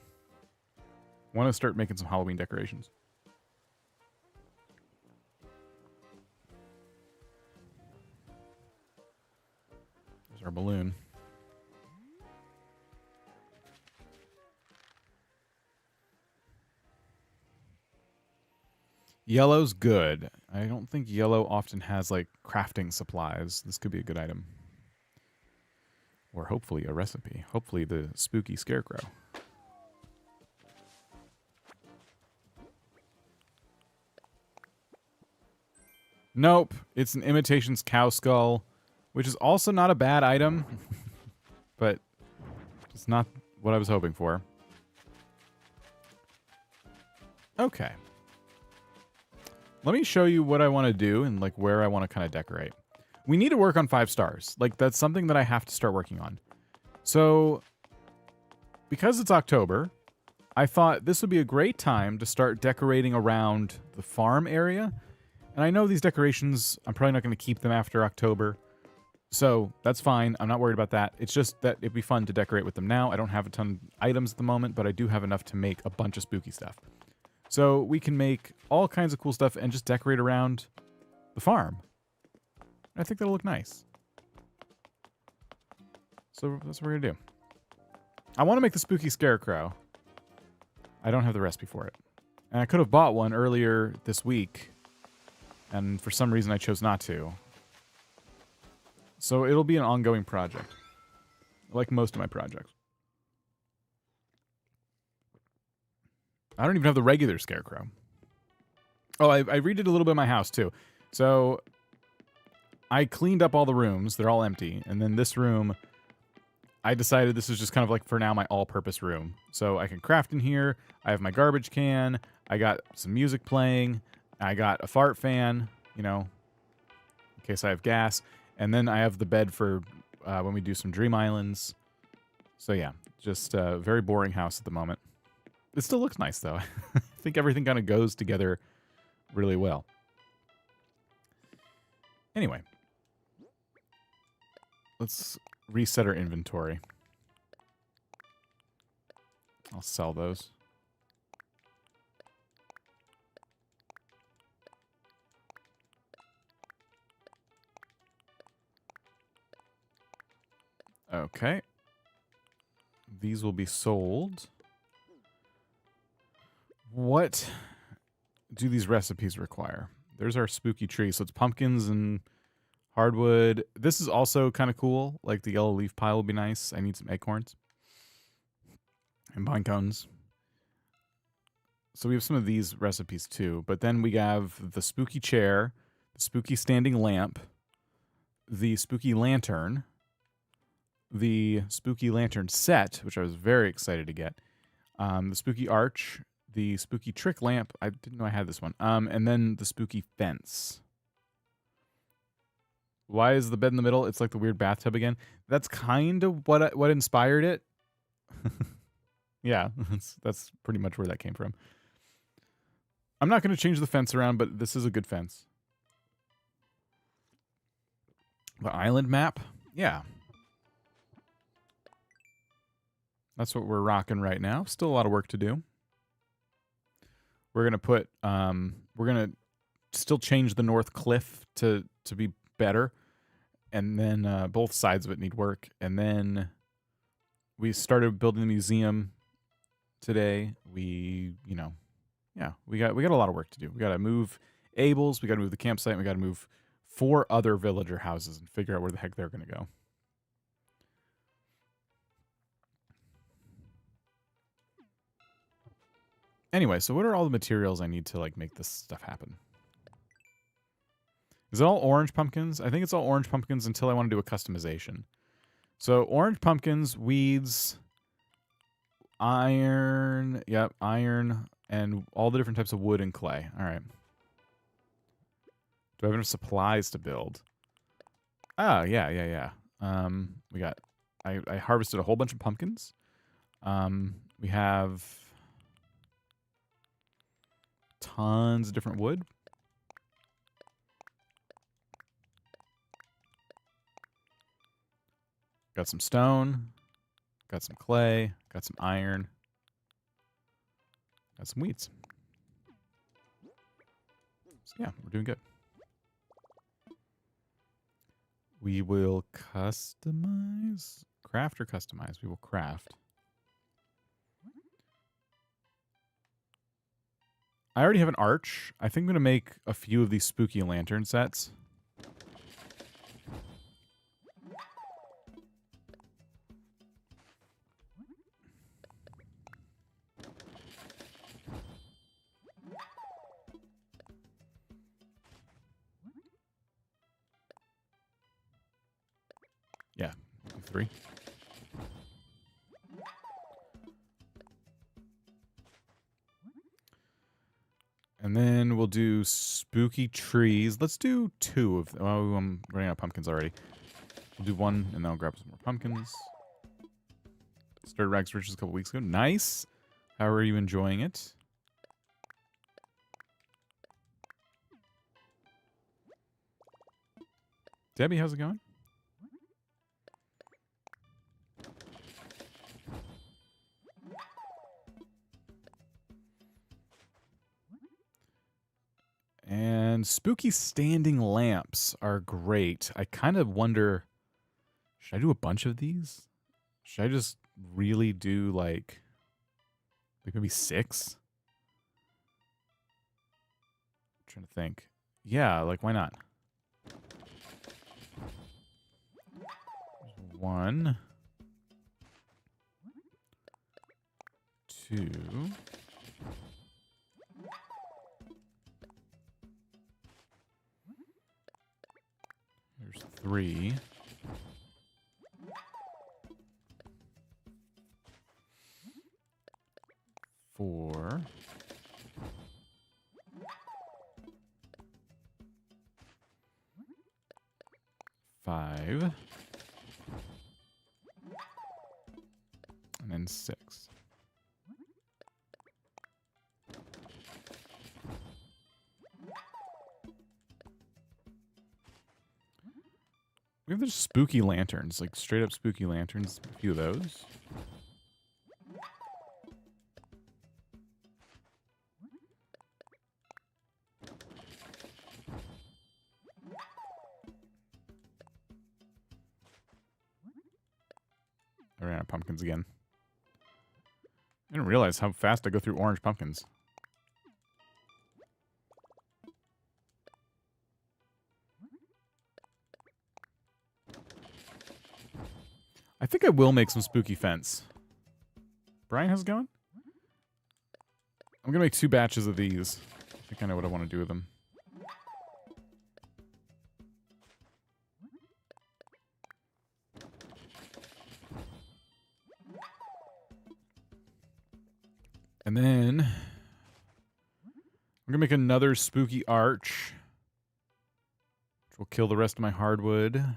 I want to start making some Halloween decorations. There's our balloon. Yellow's good. I don't think yellow often has, like, crafting supplies. This could be a good item. Or hopefully a recipe. Hopefully the spooky scarecrow. Nope. It's an imitations cow skull, which is also not a bad item. But it's not what I was hoping for. Okay. Let me show you what I want to do and, like, where I want to kind of decorate. We need to work on 5 stars. Like, that's something that I have to start working on. So, because it's October, I thought this would be a great time to start decorating around the farm area. And I know these decorations, I'm probably not going to keep them after October. So, that's fine. I'm not worried about that. It's just that it'd be fun to decorate with them now. I don't have a ton of items at the moment, but I do have enough to make a bunch of spooky stuff. So we can make all kinds of cool stuff and just decorate around the farm. I think that'll look nice. So that's what we're going to do. I want to make the spooky scarecrow. I don't have the recipe for it. And I could have bought one earlier this week. And for some reason, I chose not to. So it'll be an ongoing project. Like most of my projects. I don't even have the regular scarecrow. Oh, I redid a little bit of my house, too. So I cleaned up all the rooms. They're all empty. And then this room, I decided this is just kind of like, for now, my all-purpose room. So I can craft in here. I have my garbage can. I got some music playing. I got a fart fan, you know, in case I have gas. And then I have the bed for when we do some Dream Islands. So yeah, just a very boring house at the moment. It still looks nice, though. I think everything kind of goes together really well. Anyway. Let's reset our inventory. I'll sell those. Okay. These will be sold. What do these recipes require? There's our spooky tree. So it's pumpkins and hardwood. This is also kind of cool. Like the yellow leaf pile will be nice. I need some acorns. And pine cones. So we have some of these recipes too. But then we have the spooky chair, the spooky standing lamp, the spooky lantern, the spooky lantern set, which I was very excited to get, the spooky arch, the spooky trick lamp. I didn't know I had this one. And then the spooky fence. Why is the bed in the middle? It's like the weird bathtub again. That's kind of what inspired it. Yeah, that's pretty much where that came from. I'm not going to change the fence around, but this is a good fence. The island map? Yeah. That's what we're rocking right now. Still a lot of work to do. We're going to put, we're going to still change the north cliff to be better. And then both sides of it need work. And then we started building the museum today. We, you know, yeah, we got a lot of work to do. We got to move Abel's, we got to move the campsite, and we got to move 4 other villager houses and figure out where the heck they're going to go. Anyway, so what are all the materials I need to like make this stuff happen? Is it all orange pumpkins? I think it's all orange pumpkins until I want to do a customization. So orange pumpkins, weeds, iron, yep, iron, and all the different types of wood and clay. All right. Do I have enough supplies to build? Oh, yeah. We got, I harvested a whole bunch of pumpkins. We have tons of different wood. Got some stone. Got some clay. Got some iron. Got some weeds. So yeah, we're doing good. We will customize. Craft or customize? We will craft. I already have an arch. I think I'm going to make a few of these spooky lantern sets. Yeah, 3. And then we'll do spooky trees. Let's do 2 of them. Oh, I'm running out of pumpkins already. We'll do 1, and then I'll grab some more pumpkins. Started Rags to Riches a couple weeks ago. Nice. How are you enjoying it? Debbie, how's it going? And spooky standing lamps are great. I kind of wonder, should I do a bunch of these? Should I just really do like maybe 6? I'm trying to think. Yeah, like, why not? 1, 2. There's 3. 4. 5. And then 6. We have the spooky lanterns, like straight up spooky lanterns. A few of those. I ran out of pumpkins again. I didn't realize how fast I go through orange pumpkins. I think I will make some spooky fence. Brian, how's it going? I'm going to make 2 batches of these. I think I know what I want to do with them. And then I'm going to make another spooky arch, which will kill the rest of my hardwood. And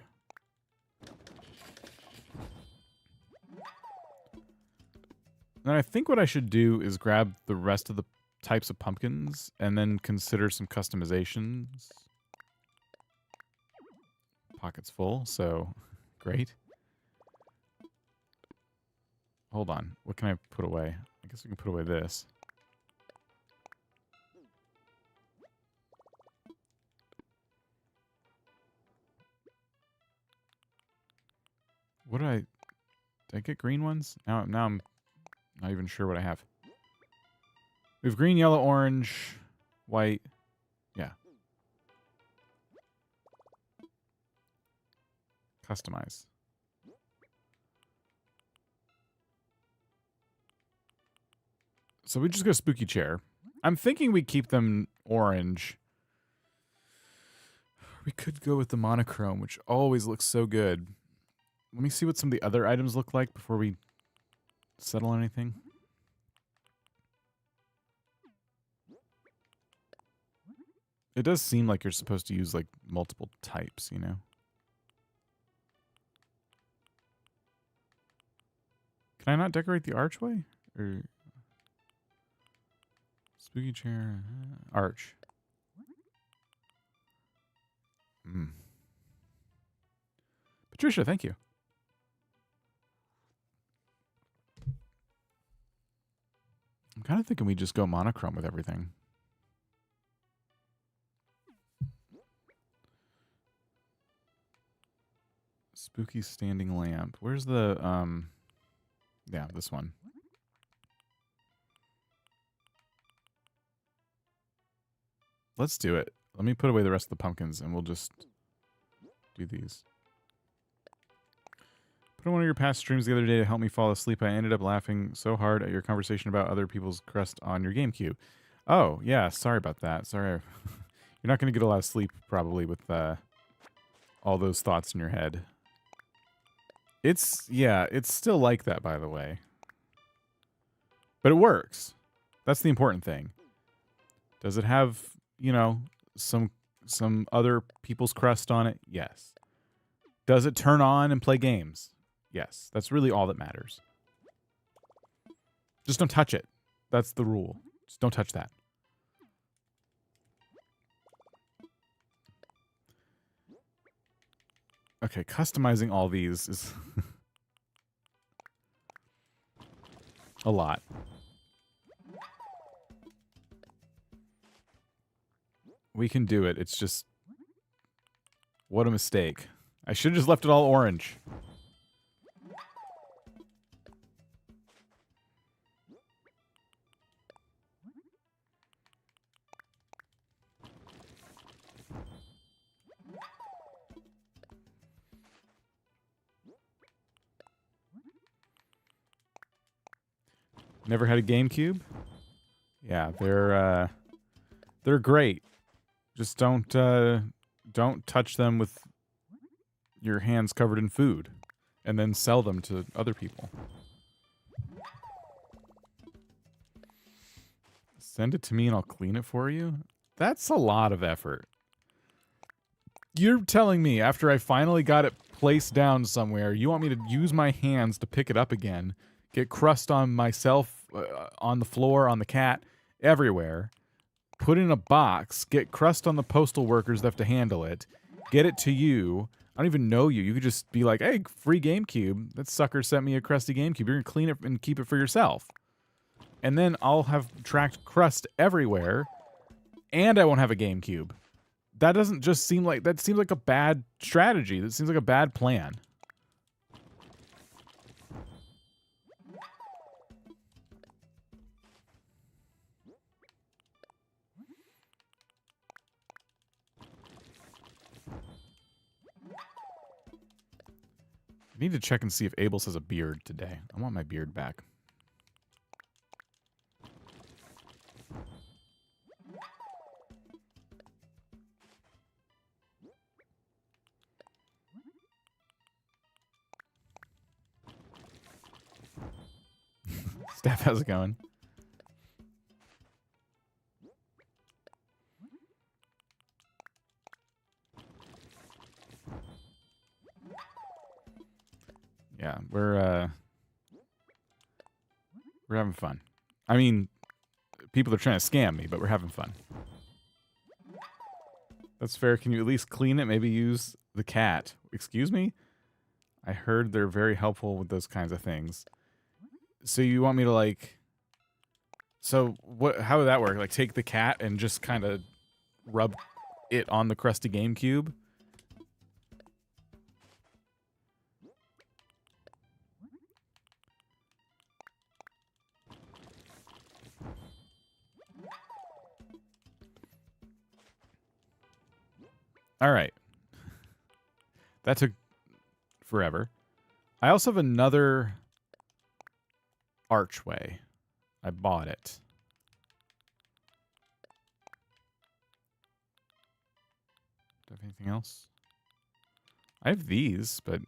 then I think what I should do is grab the rest of the types of pumpkins and then consider some customizations. Pocket's full, so great. Hold on. What can I put away? I guess we can put away this. What did I get green ones? Now I'm not even sure what I have. We have green, yellow, orange, white. Yeah. Customize. So we just go spooky chair. I'm thinking we keep them orange. We could go with the monochrome, which always looks so good. Let me see what some of the other items look like before we settle on anything. It does seem like you're supposed to use like multiple types, you know? Can I not decorate the archway? Or spooky chair, arch. Patricia, thank you. I'm kind of thinking we just go monochrome with everything. Spooky standing lamp. Where's the, yeah, this one. Let's do it. Let me put away the rest of the pumpkins and we'll just do these. Put on one of your past streams the other day to help me fall asleep. I ended up laughing so hard at your conversation about other people's crust on your GameCube. Oh, yeah, sorry about that. Sorry. You're not going to get a lot of sleep probably with all those thoughts in your head. It's still like that, by the way. But it works. That's the important thing. Does it have, you know, some other people's crust on it? Yes. Does it turn on and play games? Yes. That's really all that matters. Just don't touch it. That's the rule. Just don't touch that. Okay, customizing all these is a lot. We can do it. It's just... what a mistake. I should have just left it all orange. Never had a GameCube? Yeah, they're great. Just don't touch them with your hands covered in food and then sell them to other people. Send it to me and I'll clean it for you? That's a lot of effort. You're telling me after I finally got it placed down somewhere, you want me to use my hands to pick it up again, get crust on myself, on the floor, on the cat, everywhere, put it in a box, get crust on the postal workers that have to handle it, get it to you. I don't even know you. You could just be like, hey, free GameCube. That sucker sent me a crusty GameCube. You're going to clean it and keep it for yourself. And then I'll have tracked crust everywhere, and I won't have a GameCube. That doesn't just seem like... That seems like a bad strategy. That seems like a bad plan. I need to check and see if Abel has a beard today. I want my beard back. Steph, how's it going? Yeah, we're having fun. I mean, people are trying to scam me, but we're having fun. That's fair. Can you at least clean it? Maybe use the cat. Excuse me? I heard they're very helpful with those kinds of things. So you want me to, like... So what? How would that work? Like, take the cat and just kind of rub it on the crusty GameCube? All right. That took forever. I also have another archway. I bought it. Do I have anything else? I have these, but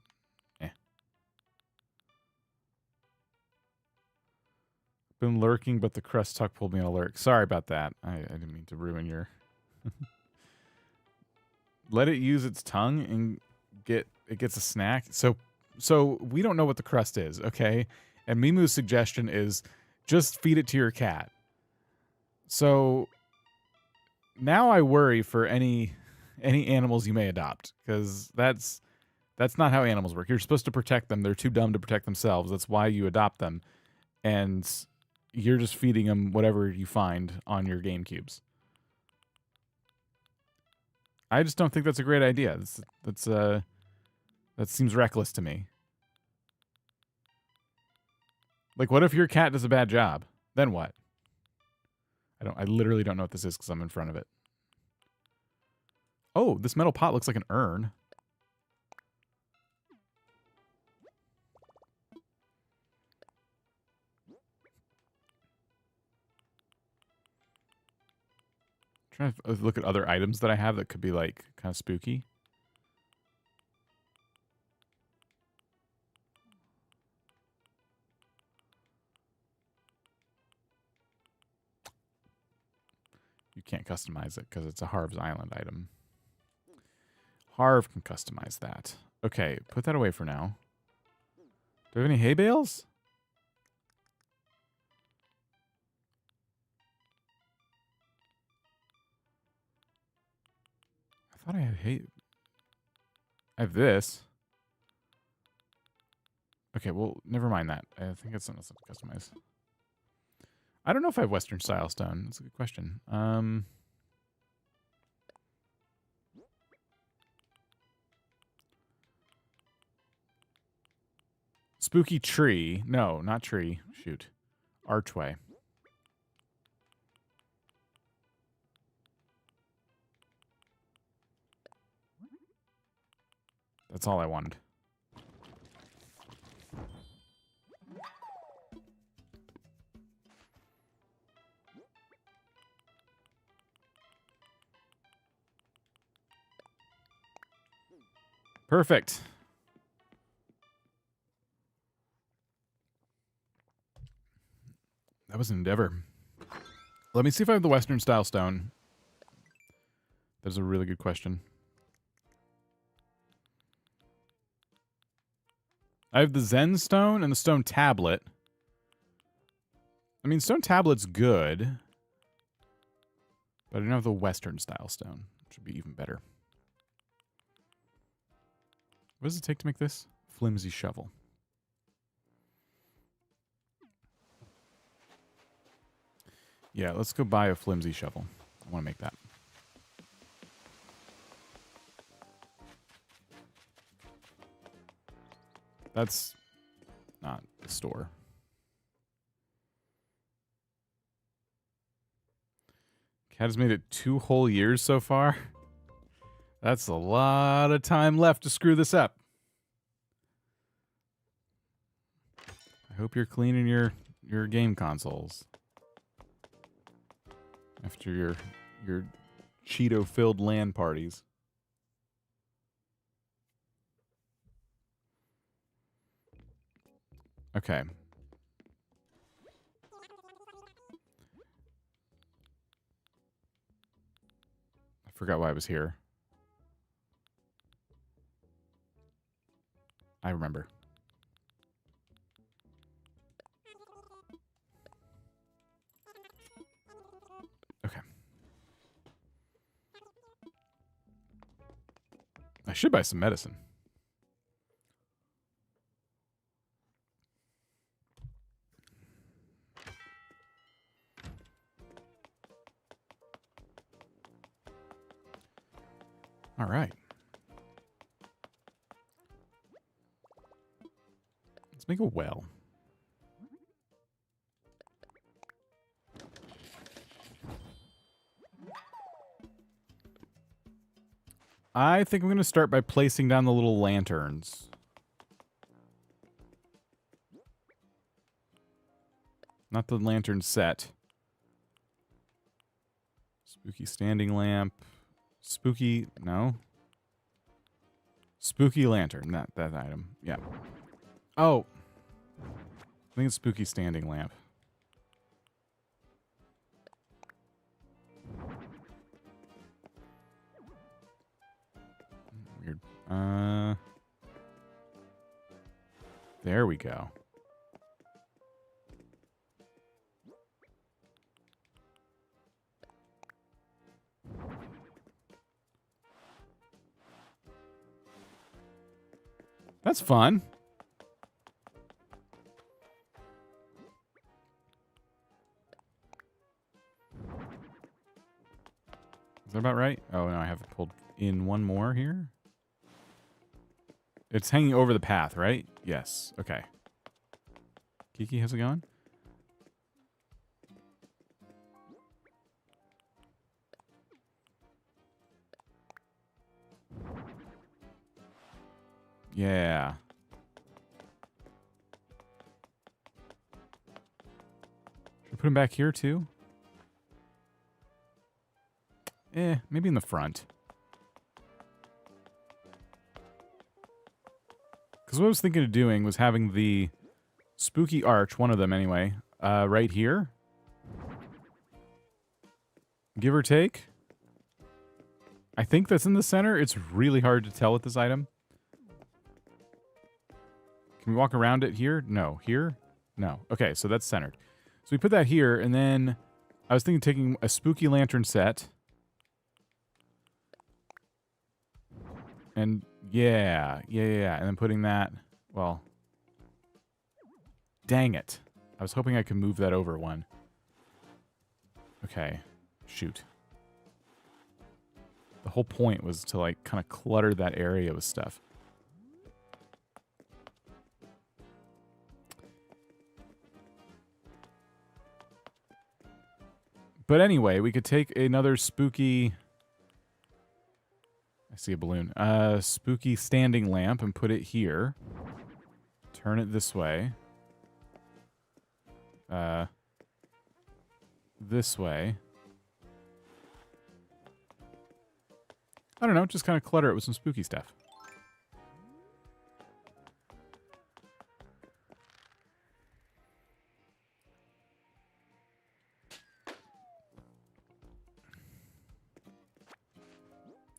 been lurking, but the crust tuck pulled me on a lurk. Sorry about that. I didn't mean to ruin your... Let it use its tongue and it gets a snack. So we don't know what the crust is, okay? And Mimu's suggestion is just feed it to your cat. So now I worry for any animals you may adopt, because that's not how animals work. You're supposed to protect them. They're too dumb to protect themselves. That's why you adopt them. And you're just feeding them whatever you find on your GameCubes. I just don't think that's a great idea. That seems reckless to me. Like, what if your cat does a bad job? Then what? I literally don't know what this is because I'm in front of it. Oh, this metal pot looks like an urn. Trying to look at other items that I have that could be, like, kind of spooky. You can't customize it because it's a Harv's Island item. Harv can customize that. Okay, put that away for now. Do I have any hay bales? I thought I had hay. I have this. Okay, well, never mind that. I think that's something else to customize. I don't know if I have Western style stone. That's a good question. Spooky tree. No, not tree. Shoot. Archway. That's all I wanted. Perfect. That was an endeavor. Let me see if I have the Western style stone. That's a really good question. I have the Zen stone and the stone tablet. I mean, stone tablet's good. But I don't have the Western style stone, which would be even better. What does it take to make this? Flimsy shovel. Yeah, let's go buy a flimsy shovel. I want to make that. That's not the store. Cat has made it 2 whole years so far. That's a lot of time left to screw this up. I hope you're cleaning your game consoles after your Cheeto-filled LAN parties. Okay. I forgot why I was here. I remember. Okay. I should buy some medicine. All right. Let's make a well. I think I'm going to start by placing down the little lanterns. Not the lantern set. Spooky standing lamp. Spooky, no. Spooky lantern, that item. Yeah. Oh. I think it's spooky standing lamp. Weird. There we go. That's fun. Is that about right? Oh, no, I have pulled in one more here. It's hanging over the path, right? Yes. Okay. Kiki, how's it going? Yeah. Should we put him back here too? Maybe in the front. Because what I was thinking of doing was having the spooky arch, one of them anyway, right here. Give or take. I think that's in the center. It's really hard to tell with this item. Can we walk around it here? No. Here? No. Okay, so that's centered. So we put that here, and then I was thinking of taking a spooky lantern set. And yeah. And then putting that, well, dang it. I was hoping I could move that over one. Okay, shoot. The whole point was to like kind of clutter that area with stuff. But anyway, we could take another spooky... I see a balloon. Spooky standing lamp and put it here. Turn it this way. This way. I don't know, just kind of clutter it with some spooky stuff.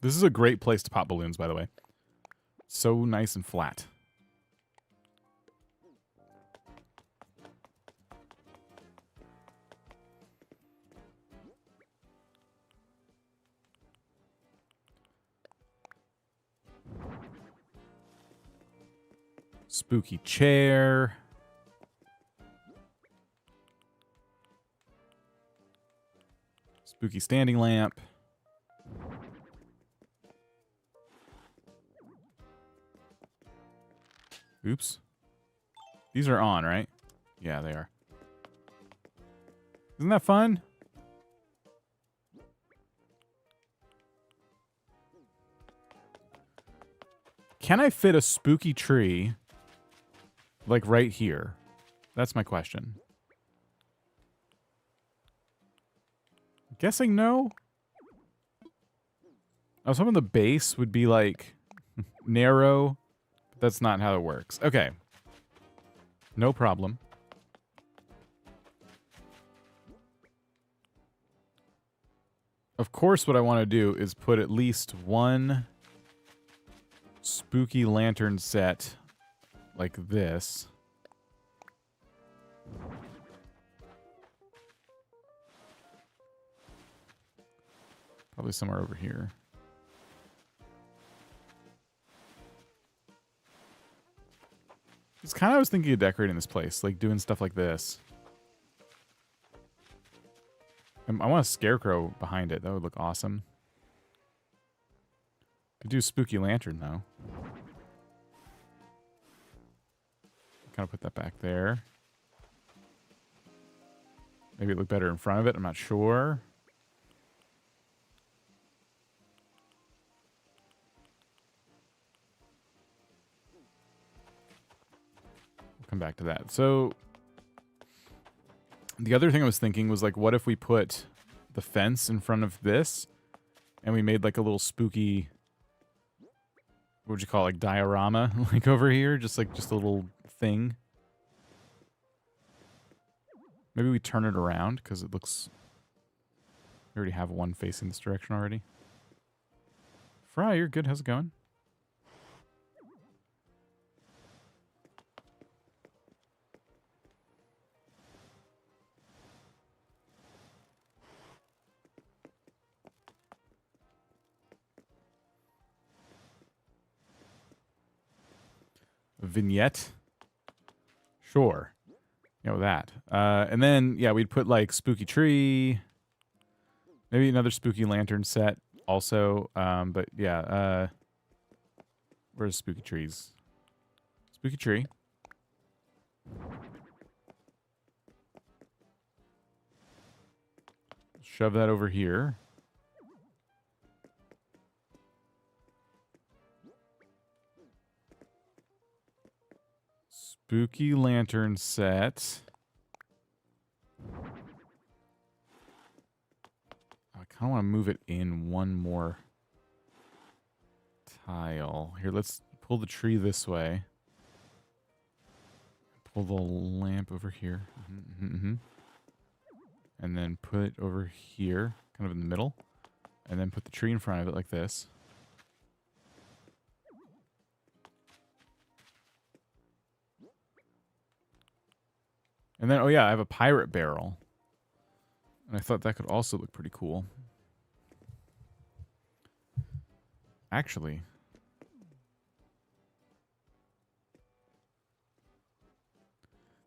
This is a great place to pop balloons, by the way. So nice and flat. Spooky chair. Spooky standing lamp. Oops. These are on, right? Yeah, they are. Isn't that fun? Can I fit a spooky tree, like, right here? That's my question. Guessing no? I was hoping the base would be, like, narrow. But that's not how it works. Okay. No problem. Of course, what I want to do is put at least one spooky lantern set like this. Probably somewhere over here. It's kind of, I was thinking of decorating this place, like doing stuff like this. I want a scarecrow behind it. That would look awesome. Could do a spooky lantern, though. Kind of put that back there. Maybe it look better in front of it. I'm not sure. We'll come back to that. So the other thing I was thinking was, like, what if we put the fence in front of this and we made like a little spooky, what would you call it, like diorama, like over here, just a little thing. Maybe we turn it around because it looks, we already have one facing this direction already. Fry, you're good. How's it going? Vignette? Sure. You know that. And then, yeah, we'd put, like, spooky tree. Maybe another spooky lantern set also. But, yeah. Where's spooky trees? Spooky tree. Shove that over here. Spooky lantern set. I kind of want to move it in one more tile. Here, let's pull the tree this way. Pull the lamp over here. And then put it over here, kind of in the middle. And then put the tree in front of it like this. And then, oh yeah, I have a pirate barrel. And I thought that could also look pretty cool. Actually.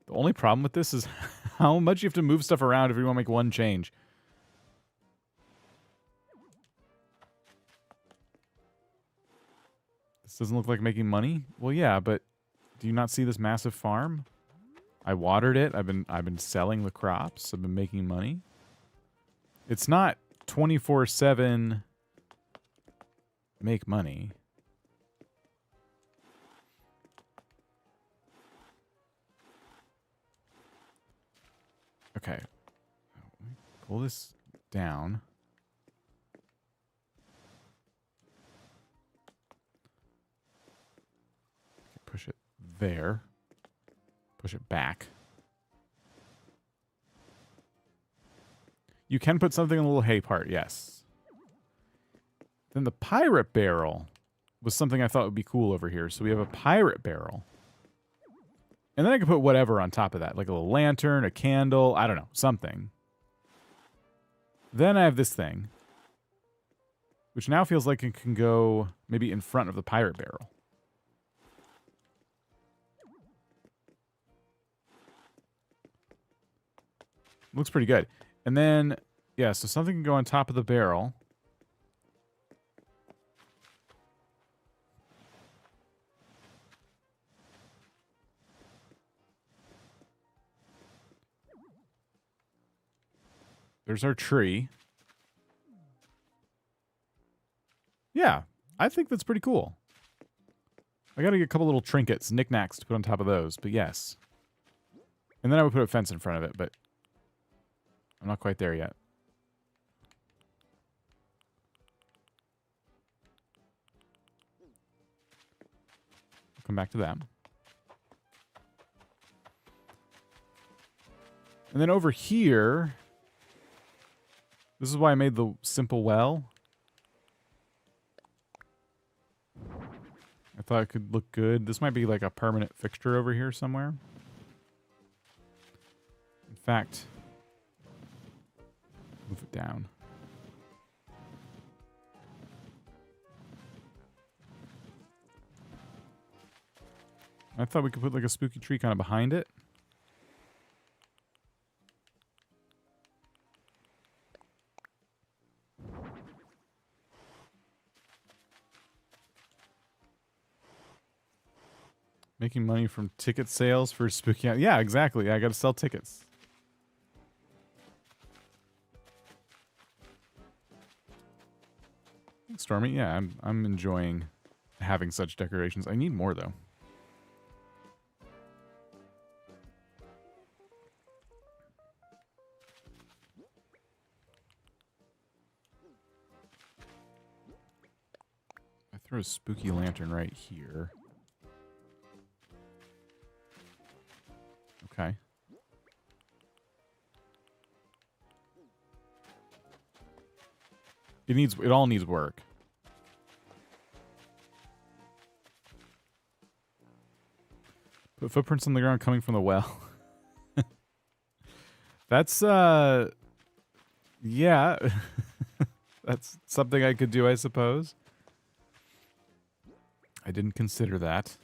The only problem with this is how much you have to move stuff around if you want to make one change. This doesn't look like making money? Well, yeah, but do you not see this massive farm? I watered it. I've been selling the crops. I've been making money. It's not 24/7 make money. Okay. Pull this down. Push it there. Push it back. You can put something in the little hay part, yes. Then the pirate barrel was something I thought would be cool over here. So we have a pirate barrel. And then I could put whatever on top of that, like a little lantern, a candle, I don't know, something. Then I have this thing, which now feels like it can go maybe in front of the pirate barrel. Looks pretty good. And then, yeah, so something can go on top of the barrel. There's our tree. Yeah, I think that's pretty cool. I gotta get a couple little trinkets, knickknacks to put on top of those, but yes. And then I would put a fence in front of it, but I'm not quite there yet. I'll come back to that. And then over here, this is why I made the simple well. I thought it could look good. This might be like a permanent fixture over here somewhere. In fact, move it down. I thought we could put like a spooky tree kind of behind it. Making money from ticket sales for spooky... Yeah, exactly. I got to sell tickets. Stormy, yeah, I'm enjoying having such decorations. I need more, though. I throw a spooky lantern right here. Okay. It all needs work. Put footprints on the ground coming from the well. That's yeah. That's something I could do, I suppose. I didn't consider that.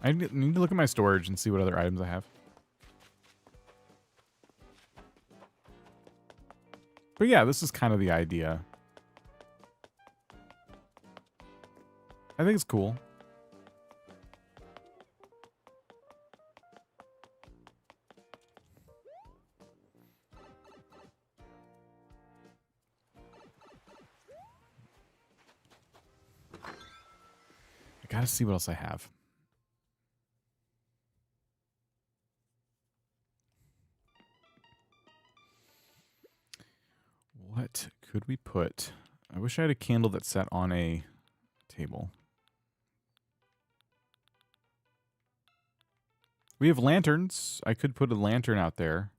I need to look at my storage and see what other items I have. But yeah, this is kind of the idea. I think it's cool. I gotta see what else I have. What could we put? I wish I had a candle that sat on a table. We have lanterns. I could put a lantern out there.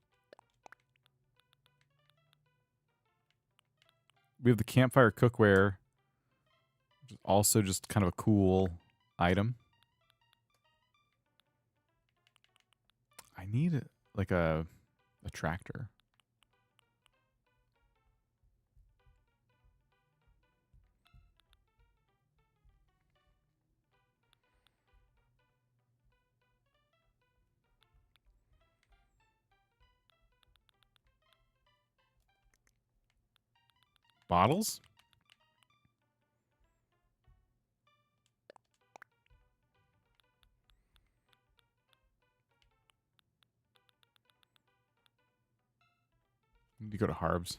We have the campfire cookware, which is also just kind of a cool item. I need like a tractor. Bottles? Need to go to Harbs.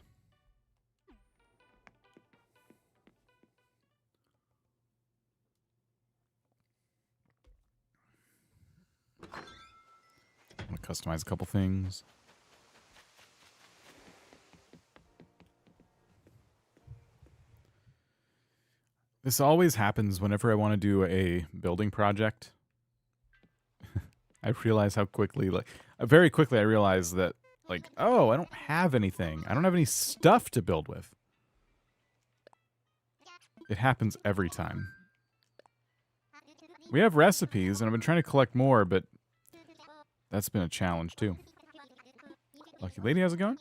I'm gonna customize a couple things. This always happens whenever I want to do a building project. I realize how quickly, very quickly I realize that, oh, I don't have anything. I don't have any stuff to build with. It happens every time. We have recipes, and I've been trying to collect more, but that's been a challenge, too. Lucky lady, how's it going?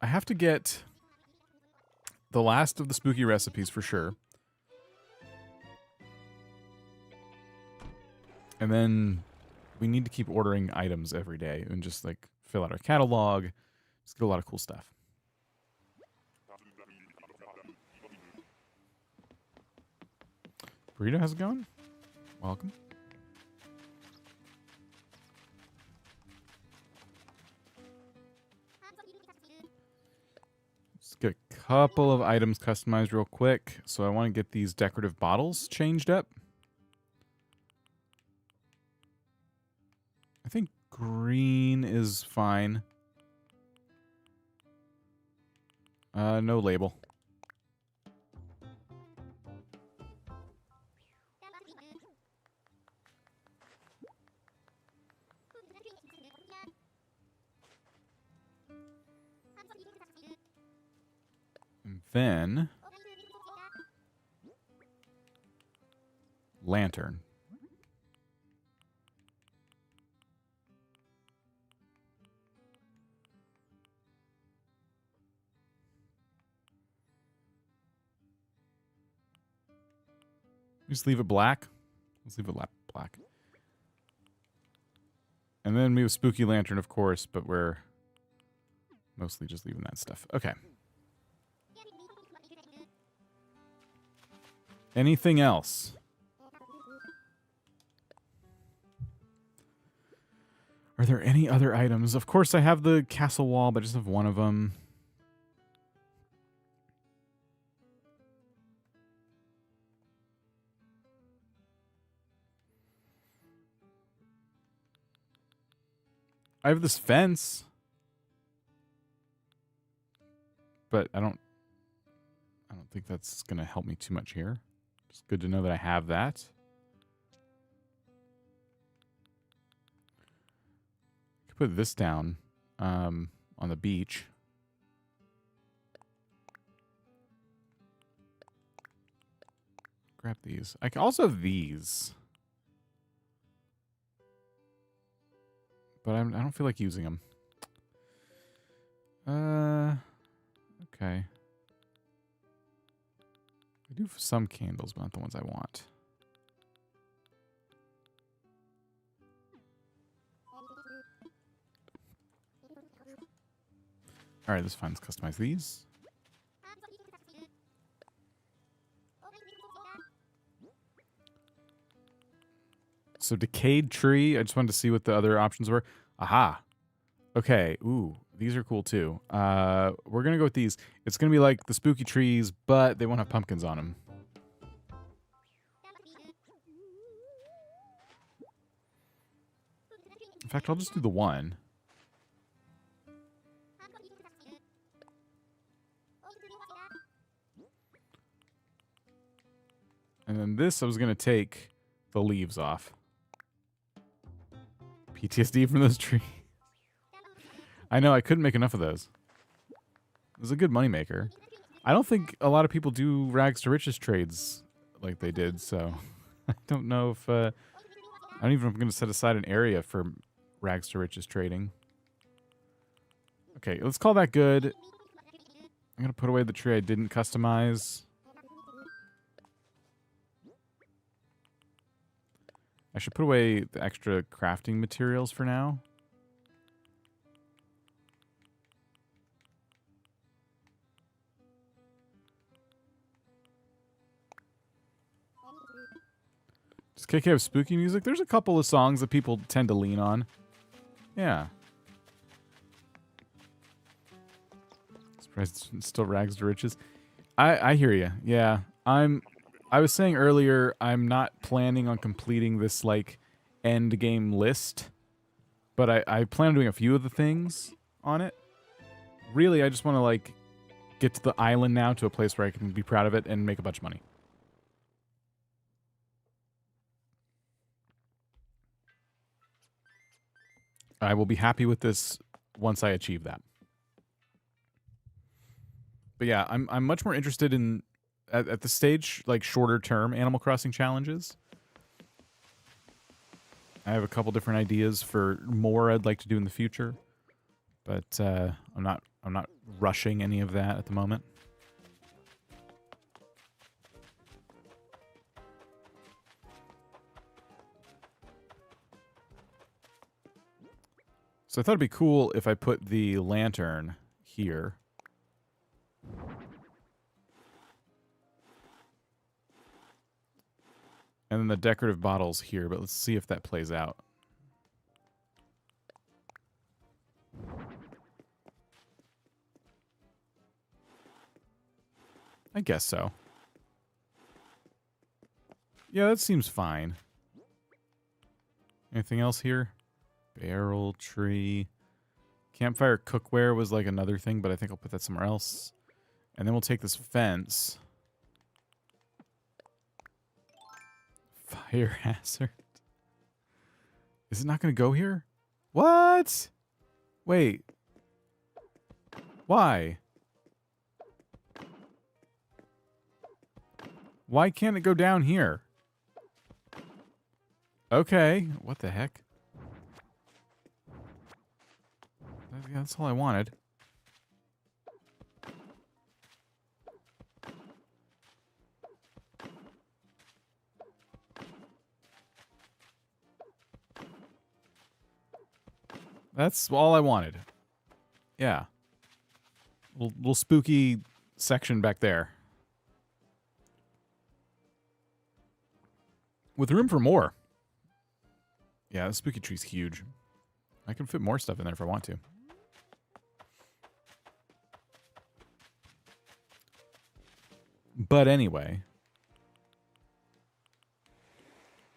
I have to get the last of the spooky recipes for sure. And then we need to keep ordering items every day and just like fill out our catalog. Just get a lot of cool stuff. Burrito, how's it going? Welcome. Let's get a couple of items customized real quick. So I want to get these decorative bottles changed up. I think green is fine. No label. And then lantern. Just leave it black. Let's leave it black. And then we have spooky lantern, of course, but we're mostly just leaving that stuff. Okay. Anything else? Are there any other items? Of course, I have the castle wall, but I just have one of them. I have this fence, but I don't think that's going to help me too much here. It's good to know that I have that. I could put this down on the beach. Grab these. I can also have these. But I don't feel like using them. Okay. I do have some candles, but not the ones I want. Alright, this is fine. Let's customize these. So decayed tree. I just wanted to see what the other options were. Aha. Okay. Ooh, these are cool too. We're gonna go with these. It's gonna be like the spooky trees, but they won't have pumpkins on them. In fact, I'll just do the one. And then this, I was gonna take the leaves off. PTSD from those trees. I know, I couldn't make enough of those. It was a good moneymaker. I don't think a lot of people do rags to riches trades like they did, so I don't know if... I don't even know if I'm going to set aside an area for rags to riches trading. Okay, let's call that good. I'm going to put away the tree I didn't customize. I should put away the extra crafting materials for now. Does KK have spooky music? There's a couple of songs that people tend to lean on. Yeah. Surprised it's still rags to riches. I hear you. Yeah. I was saying earlier, I'm not planning on completing this, like, end game list. But I plan on doing a few of the things on it. Really, I just want to, like, get to the island now, to a place where I can be proud of it and make a bunch of money. I will be happy with this once I achieve that. But yeah, I'm much more interested in at the stage like shorter term Animal Crossing challenges. I have a couple different ideas for more I'd like to do in the future, but I'm not rushing any of that at the moment. So I thought it'd be cool if I put the lantern here. And then the decorative bottles here, but let's see if that plays out. I guess so. Yeah, that seems fine. Anything else here? Barrel, tree. Campfire cookware was like another thing, but I think I'll put that somewhere else. And then we'll take this fence. Fire hazard. Is it not going to go here? What? Wait. Why? Why can't it go down here? Okay. What the heck? That's all I wanted. That's all I wanted. Yeah. Little spooky section back there. With room for more. Yeah, the spooky tree's huge. I can fit more stuff in there if I want to. But anyway.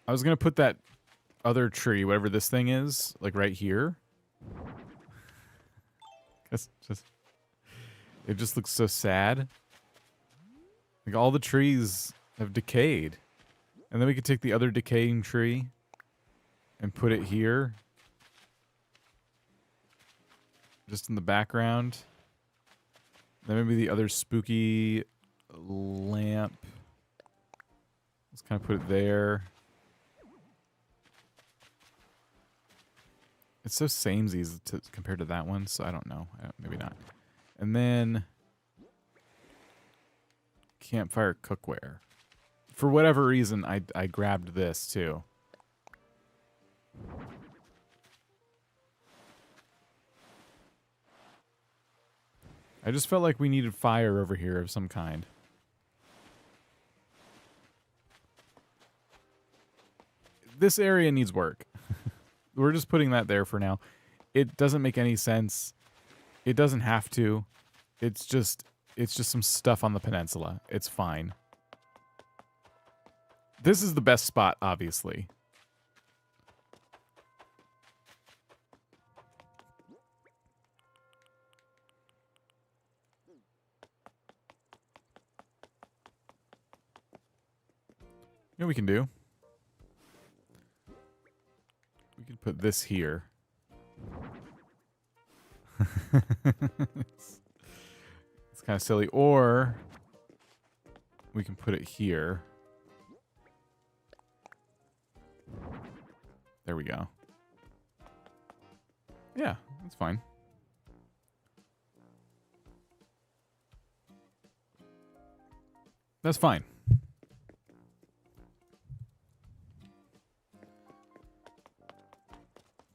I was going to put that other tree, whatever this thing is, like right here. It just looks so sad. Like all the trees have decayed. And then we could take the other decaying tree and put it here. Just in the background. Then maybe the other spooky lamp. Let's kind of put it there. It's so samey compared to that one, so I don't know. Maybe not. And then campfire cookware. For whatever reason, I grabbed this too. I just felt like we needed fire over here of some kind. This area needs work. We're just putting that there for now. It doesn't make any sense. It doesn't have to. It's just some stuff on the peninsula. It's fine. This is the best spot, obviously. You know what we can do? We can put this here. It's kind of silly. Or we can put it here. There we go. Yeah, that's fine. That's fine.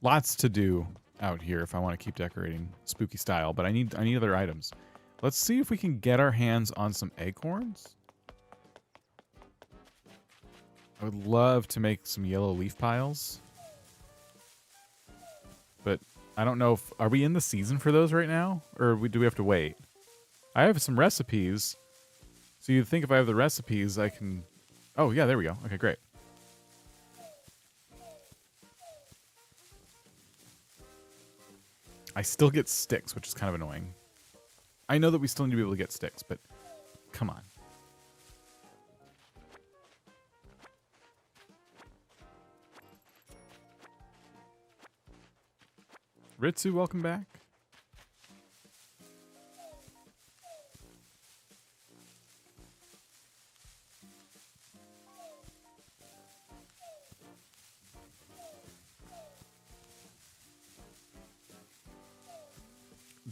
Lots to do out here if I want to keep decorating spooky style, but I need other items. Let's see if we can get our hands on some acorns. I would love to make some yellow leaf piles. But I don't know if... Are we in the season for those right now? Or do we have to wait? I have some recipes. So you'd think if I have the recipes, I can... Oh, yeah, there we go. Okay, great. I still get sticks, which is kind of annoying. I know that we still need to be able to get sticks, but come on. Ritsu, welcome back.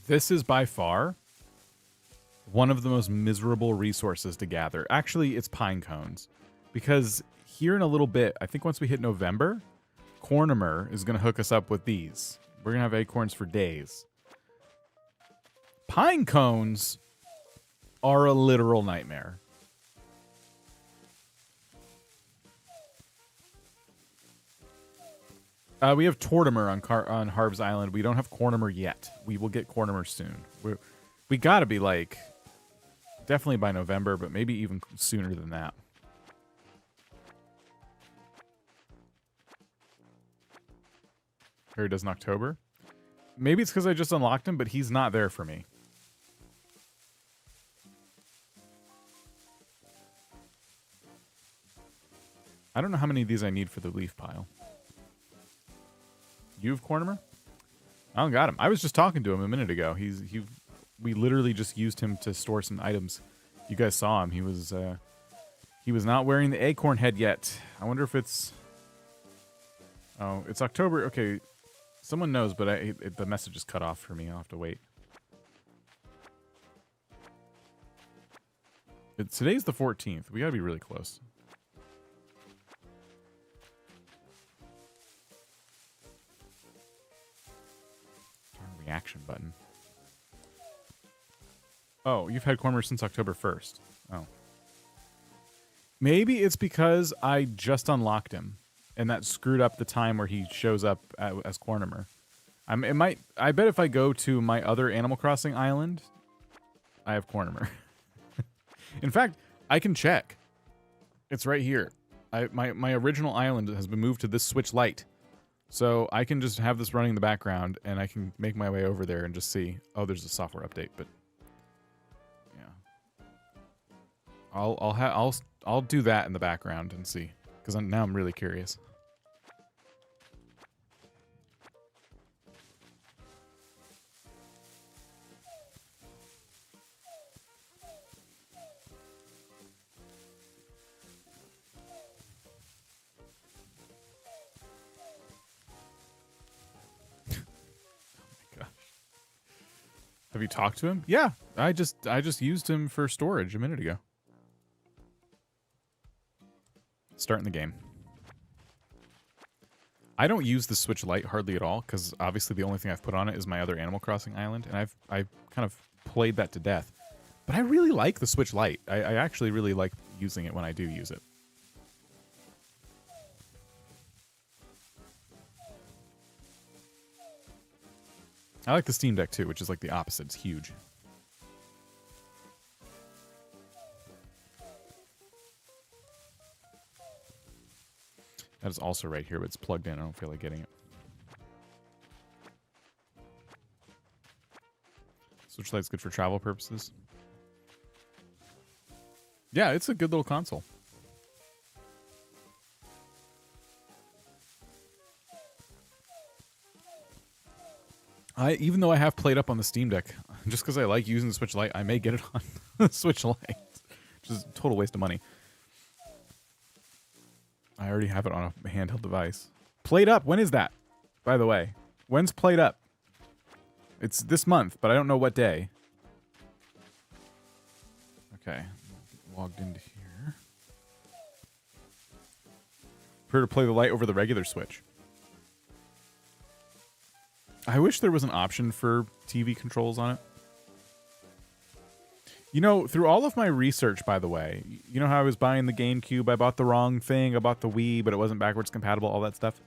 This is by far one of the most miserable resources to gather. Actually, it's pine cones. Because here in a little bit, I think once we hit November, Cornimer is going to hook us up with these. We're going to have acorns for days. Pine cones are a literal nightmare. We have Tortimer on Harb's Island. We don't have Cornimer yet. We will get Cornimer soon. We got to be like definitely by November, but maybe even sooner than that. Or he does in October. Maybe it's because I just unlocked him, but he's not there for me. I don't know how many of these I need for the leaf pile. You have Cornimer? I don't got him. I was just talking to him a minute ago. We literally just used him to store some items. You guys saw him. He was not wearing the acorn head yet. I wonder if it's... Oh, it's October. Okay, someone knows, but the message is cut off for me. I'll have to wait. Today's the 14th. We gotta be really close. Reaction button. Oh, you've had Cornimer since October 1st. Oh. Maybe it's because I just unlocked him, and that screwed up the time where he shows up as Cornimer. I bet if I go to my other Animal Crossing island, I have Cornimer. In fact, I can check. It's right here. My original island has been moved to this Switch Lite. So I can just have this running in the background, and I can make my way over there and just see. Oh, there's a software update, but yeah, I'll do that in the background and see, because now I'm really curious. Have you talked to him? Yeah, I just used him for storage a minute ago. Starting the game. I don't use the Switch Lite hardly at all, because obviously the only thing I've put on it is my other Animal Crossing island, and I've kind of played that to death. But I really like the Switch Lite. I actually really like using it when I do use it. I like the Steam Deck too, which is like the opposite. It's huge. That is also right here, but it's plugged in. I don't feel like getting it. Switch Lite's good for travel purposes. Yeah, it's a good little console. Even though I have played up on the Steam Deck, just because I like using the Switch Lite, I may get it on the Switch Lite, which is a total waste of money. I already have it on a handheld device. Played Up, when is that, by the way? When's Played Up? It's this month, but I don't know what day. Okay, get logged into here. Prefer to play the Lite over the regular Switch. I wish there was an option for TV controls on it. You know, through all of my research, by the way, you know how I was buying the GameCube, I bought the wrong thing, I bought the Wii, but it wasn't backwards compatible, all that stuff.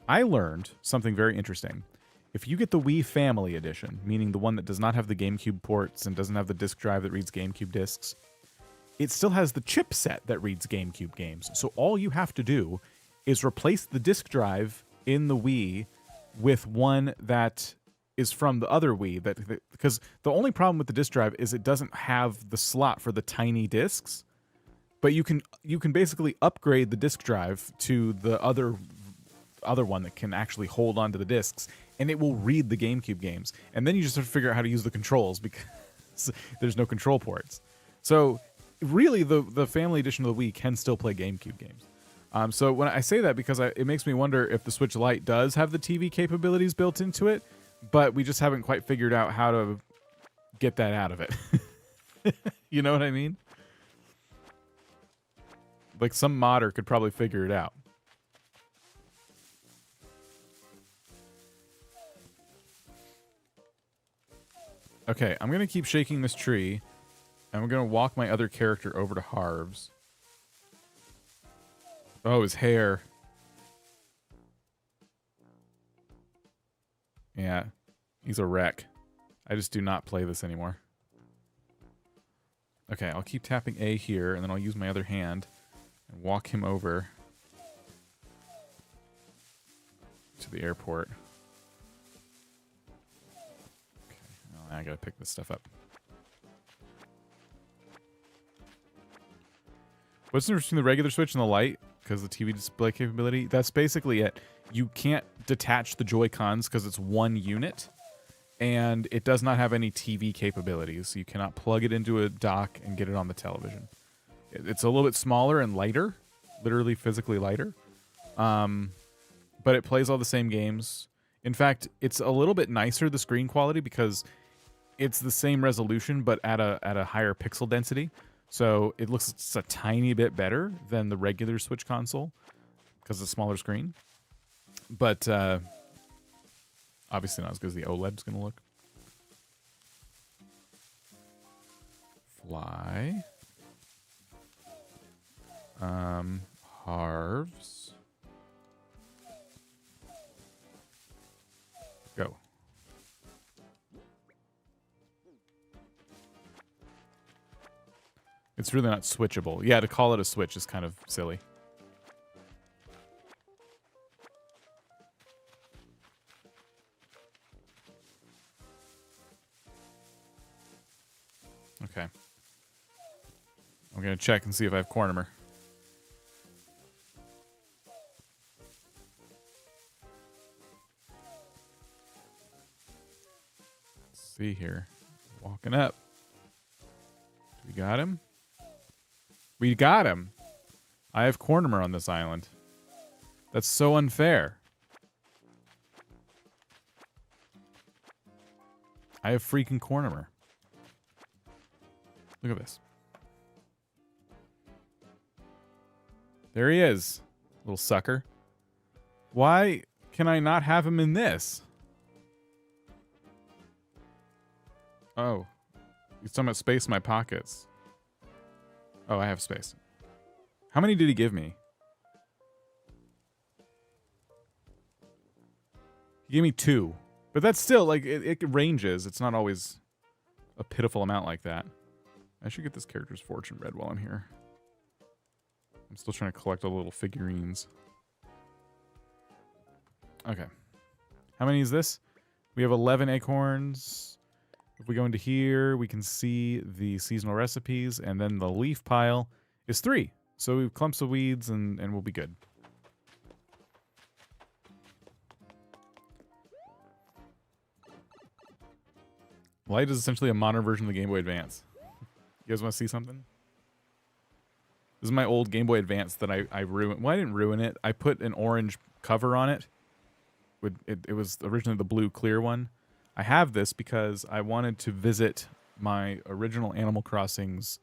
I learned something very interesting. If you get the Wii Family Edition, meaning the one that does not have the GameCube ports and doesn't have the disk drive that reads GameCube discs, it still has the chipset that reads GameCube games. So all you have to do is replace the disk drive in the Wii with one that is from the other Wii, because the only problem with the disk drive is it doesn't have the slot for the tiny discs, but you can basically upgrade the disk drive to the other one that can actually hold onto the discs, and it will read the GameCube games. And then you just have to figure out how to use the controls, because there's no control ports. So really, the Family Edition of the Wii can still play GameCube games. So when I say that, because it makes me wonder if the Switch Lite does have the TV capabilities built into it, but we just haven't quite figured out how to get that out of it. You know what I mean? Like some modder could probably figure it out. Okay, I'm going to keep shaking this tree, and we're going to walk my other character over to Harv's. Oh, his hair. Yeah, he's a wreck. I just do not play this anymore. Okay, I'll keep tapping A here, and then I'll use my other hand and walk him over to the airport. Okay, well, I gotta pick this stuff up. What's the difference between the regular Switch and the Lite? Because the TV display capability? That's basically it. You can't detach the Joy-Cons because it's one unit, and it does not have any TV capabilities, so you cannot plug it into a dock and get it on the television. It's a little bit smaller and lighter, literally physically lighter, but it plays all the same games. In fact, it's a little bit nicer, the screen quality, because it's the same resolution but at a higher pixel density. So it looks just a tiny bit better than the regular Switch console because of the smaller screen. But obviously not as good as the OLED's going to look. Fly. Harv's. Go. It's really not switchable. Yeah, to call it a Switch is kind of silly. Okay. I'm going to check and see if I have Cornimer. Let's see here. Walking up. We got him? We got him. I have Cornimer on this island. That's so unfair. I have freaking Cornimer. Look at this. There he is, little sucker. Why can I not have him in this? Oh. He's talking about space in my pockets. Oh, I have space. How many did he give me? He gave me 2. But that's still, like, it ranges. It's not always a pitiful amount like that. I should get this character's fortune read while I'm here. I'm still trying to collect all the little figurines. Okay. How many is this? We have 11 acorns. If we go into here, we can see the seasonal recipes, and then the leaf pile is 3. So we have clumps of weeds, and we'll be good. Light is essentially a modern version of the Game Boy Advance. You guys want to see something? This is my old Game Boy Advance that I ruined. Well, I didn't ruin it. I put an orange cover on it. It was originally the blue clear one. I have this because I wanted to visit my original Animal Crossing's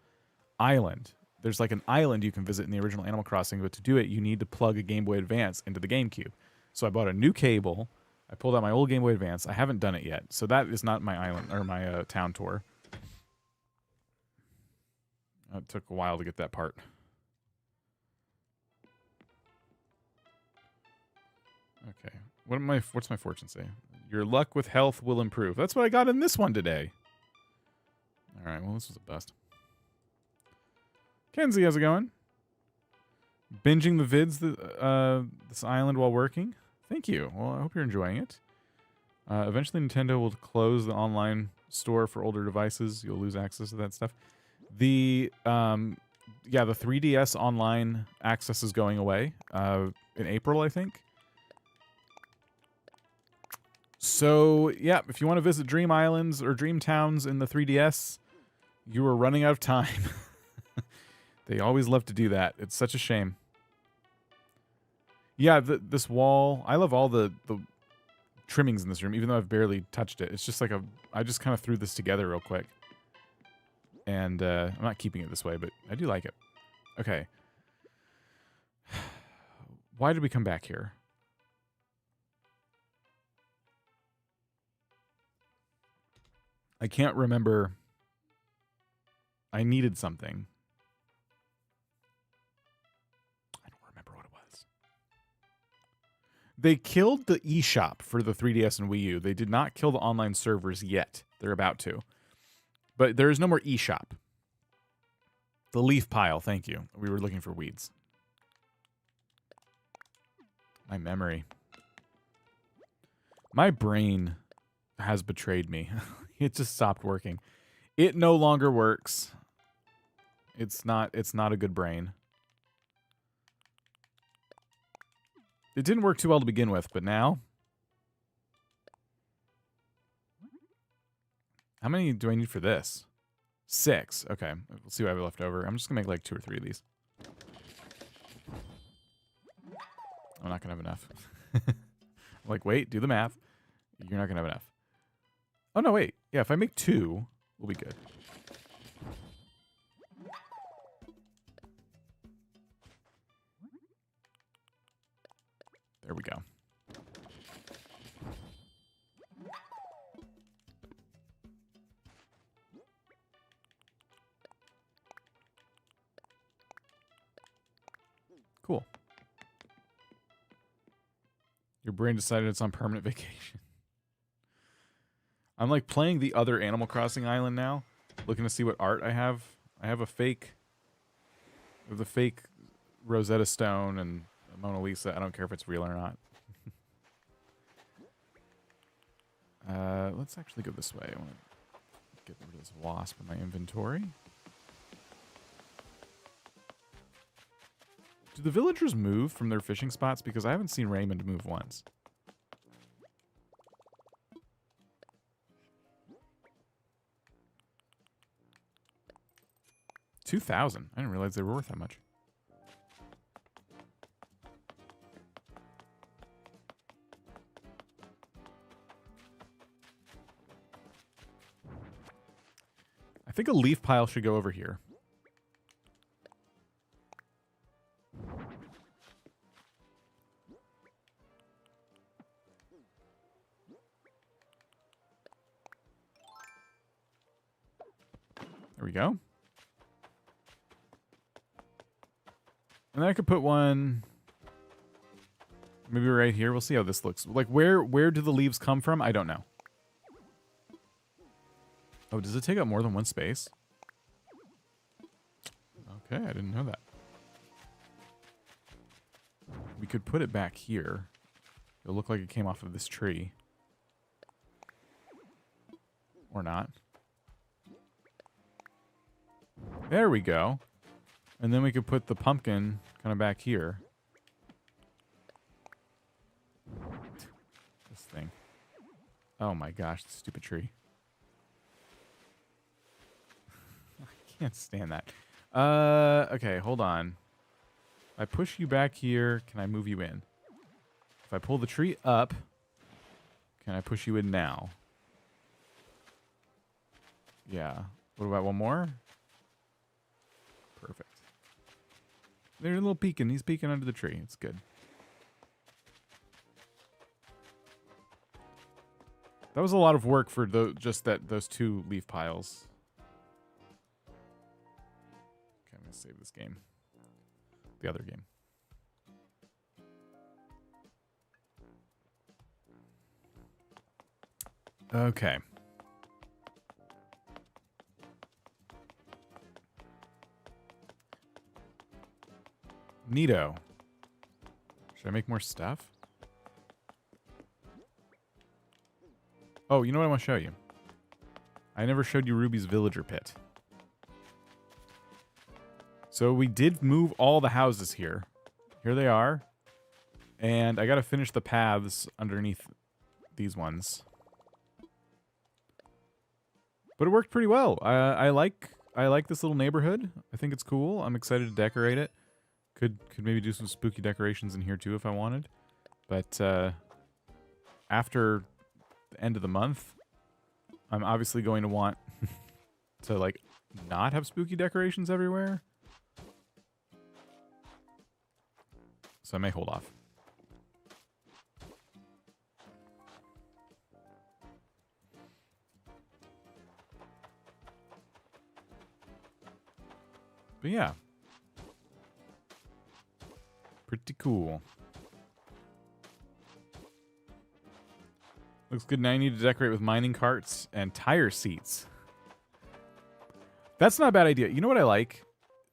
island. There's like an island you can visit in the original Animal Crossing, but to do it, you need to plug a Game Boy Advance into the GameCube. So I bought a new cable. I pulled out my old Game Boy Advance. I haven't done it yet, so that is not my island or my town tour. It took a while to get that part. Okay, what's my fortune say? Your luck with health will improve. That's what I got in this one today. All right, well, this was a bust. Kenzie, how's it going? Binging the vids this island while working. Thank you. Well, I hope you're enjoying it. Eventually, Nintendo will close the online store for older devices. You'll lose access to that stuff. The 3DS online access is going away in April, I think. So, yeah, if you want to visit Dream Islands or Dream Towns in the 3DS, you are running out of time. They always love to do that. It's such a shame. Yeah, this wall, I love all the trimmings in this room, even though I've barely touched it. It's just like I just kind of threw this together real quick. And I'm not keeping it this way, but I do like it. Okay. Why did we come back here? I can't remember. I needed something. I don't remember what it was. They killed the eShop for the 3DS and Wii U. They did not kill the online servers yet. They're about to. But there is no more eShop. The leaf pile, thank you. We were looking for weeds. My memory. My brain has betrayed me. It just stopped working. It no longer works. It's not a good brain. It didn't work too well to begin with, but now? How many do I need for this? 6. Okay, we'll see what I have left over. I'm just gonna make like 2 or 3 of these. I'm not gonna have enough. Like, wait, do the math. You're not gonna have enough. Oh, no, wait. Yeah, if I make 2, we'll be good. There we go. Cool. Your brain decided it's on permanent vacation. I'm like playing the other Animal Crossing island now, looking to see what art I have. I have a fake, with a fake Rosetta Stone and a Mona Lisa. I don't care if it's real or not. Let's actually go this way. I want to get rid of this wasp in my inventory. Do the villagers move from their fishing spots? Because I haven't seen Raymond move once. $2,000. I didn't realize they were worth that much. I think a leaf pile should go over here. There we go. And then I could put one maybe right here. We'll see how this looks. Like, where do the leaves come from? I don't know. Oh, does it take up more than one space? Okay, I didn't know that. We could put it back here. It'll look like it came off of this tree. Or not. There we go. And then we could put the pumpkin kind of back here. This thing. Oh my gosh, the stupid tree. I can't stand that. Okay, hold on. If I push you back here, can I move you in? If I pull the tree up, can I push you in now? Yeah. What about one more? Perfect. They're a little peeking. He's peeking under the tree. It's good. That was a lot of work for just those 2 leaf piles. Okay, I'm going to save this game. The other game. Okay. Neato. Should I make more stuff? Oh, you know what I want to show you? I never showed you Ruby's villager pit. So we did move all the houses here. Here they are. And I got to finish the paths underneath these ones. But it worked pretty well. I like this little neighborhood. I think it's cool. I'm excited to decorate it. Could maybe do some spooky decorations in here too if I wanted. But after the end of the month, I'm obviously going to want to, like, not have spooky decorations everywhere. So I may hold off. But yeah. Pretty cool. Looks good. Now I need to decorate with mining carts and tire seats. That's not a bad idea. You know what I like?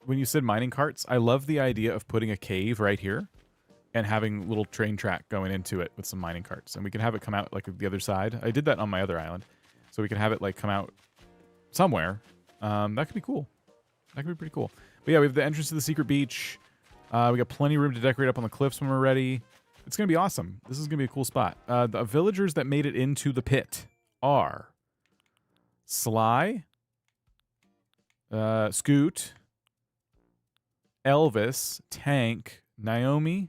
When you said mining carts, I love the idea of putting a cave right here and having little train track going into it with some mining carts. And we can have it come out like the other side. I did that on my other island. So we can have it like come out somewhere. That could be cool. That could be pretty cool. But yeah, we have the entrance to the secret beach. We got plenty of room to decorate up on the cliffs when we're ready. It's going to be awesome. This is going to be a cool spot. The villagers that made it into the pit are Sly, Scoot, Elvis, Tank, Naomi.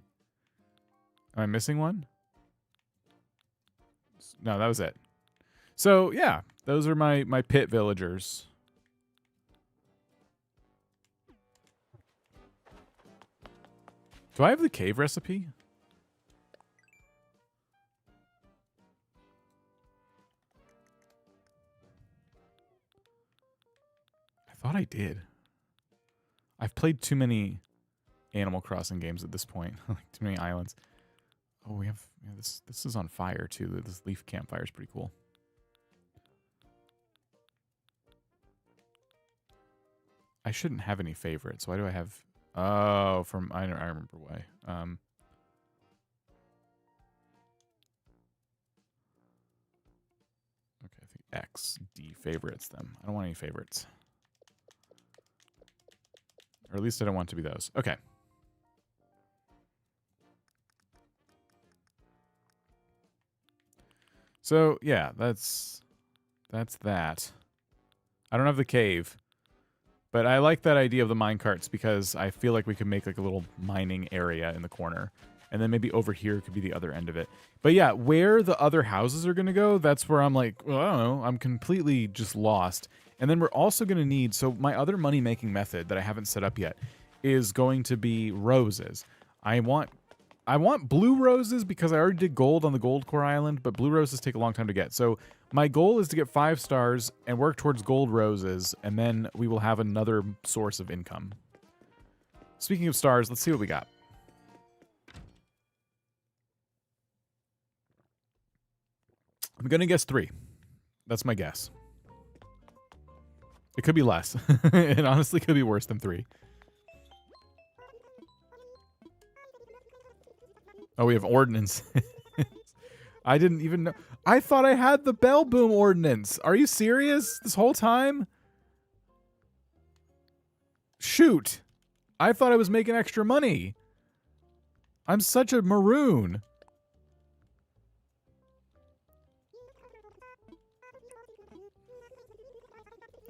Am I missing one? No, that was it. So, yeah, those are my pit villagers. Do I have the cave recipe? I thought I did. I've played too many Animal Crossing games at this point. Like too many islands. Oh, we have this is on fire too. This leaf campfire is pretty cool. I shouldn't have any favorites. Why do I have? Oh, from I remember why. Okay, I think X D favorites them. I don't want any favorites. Or at least I don't want to be those. Okay. So, yeah, that's that. I don't have the cave. But I like that idea of the mine carts because I feel like we could make like a little mining area in the corner. And then maybe over here could be the other end of it. But yeah, where the other houses are going to go, that's where I'm like, well, I don't know. I'm completely just lost. And then we're also going to need, so my other money-making method that I haven't set up yet is going to be roses. I want blue roses because I already did gold on the gold core island, but blue roses take a long time to get. So my goal is to get 5 stars and work towards gold roses, and then we will have another source of income. Speaking of stars, let's see what we got. I'm going to guess 3. That's my guess. It could be less. It honestly could be worse than 3. Oh, we have ordnance. I didn't even know. I thought I had the bell boom ordnance. Are you serious? This whole time? Shoot. I thought I was making extra money. I'm such a maroon.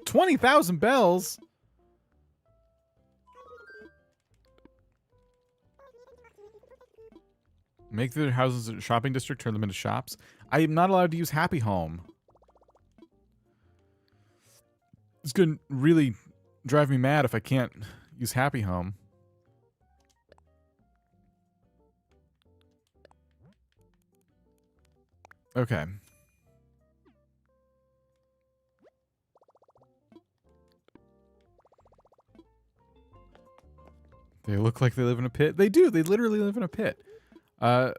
$20,000 bells? Make their houses a shopping district, turn them into shops. I am not allowed to use Happy Home. It's going to really drive me mad if I can't use Happy Home. Okay. They look like they live in a pit. They do. They literally live in a pit.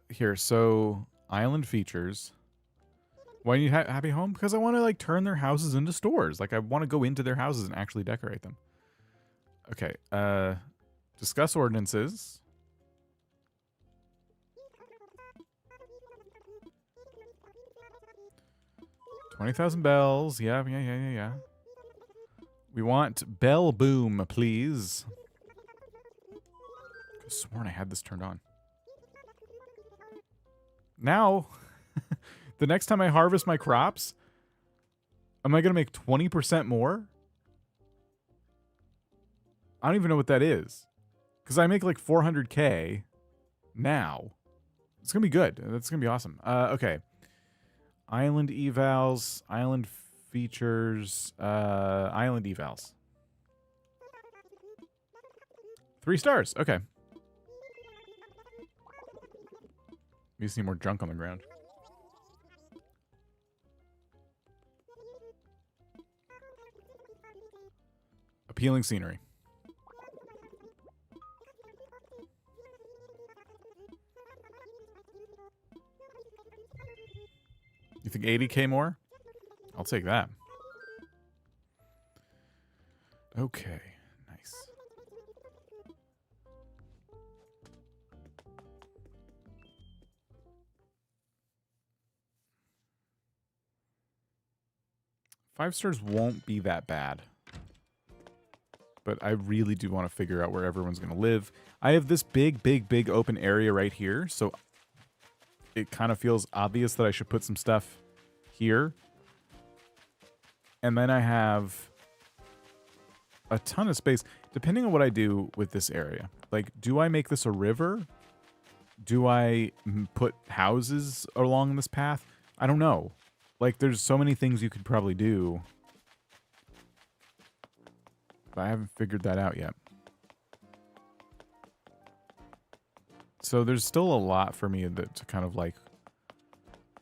Here, so island features. Why do you need Happy Home? Because I want to like turn their houses into stores. Like I want to go into their houses and actually decorate them. Okay. Discuss ordinances. $20,000 bells. Yeah. We want bell boom, please. I could have sworn I had this turned on. Now, the next time I harvest my crops, am I going to make 20% more? I don't even know what that is. Because I make like 400K now. It's going to be good. That's going to be awesome. Okay. Island evals, island features, island evals. 3 stars. Okay. You see more junk on the ground. Appealing scenery. You think 80K more? I'll take that. Okay, nice. Five stars won't be that bad. But I really do want to figure out where everyone's going to live. I have this big open area right here, so it kind of feels obvious that I should put some stuff here. And then I have a ton of space, depending on what I do with this area. Like, do I make this a river? Do I put houses along this path? I don't know. Like, there's so many things you could probably do. But I haven't figured that out yet. So there's still a lot for me to kind of, like,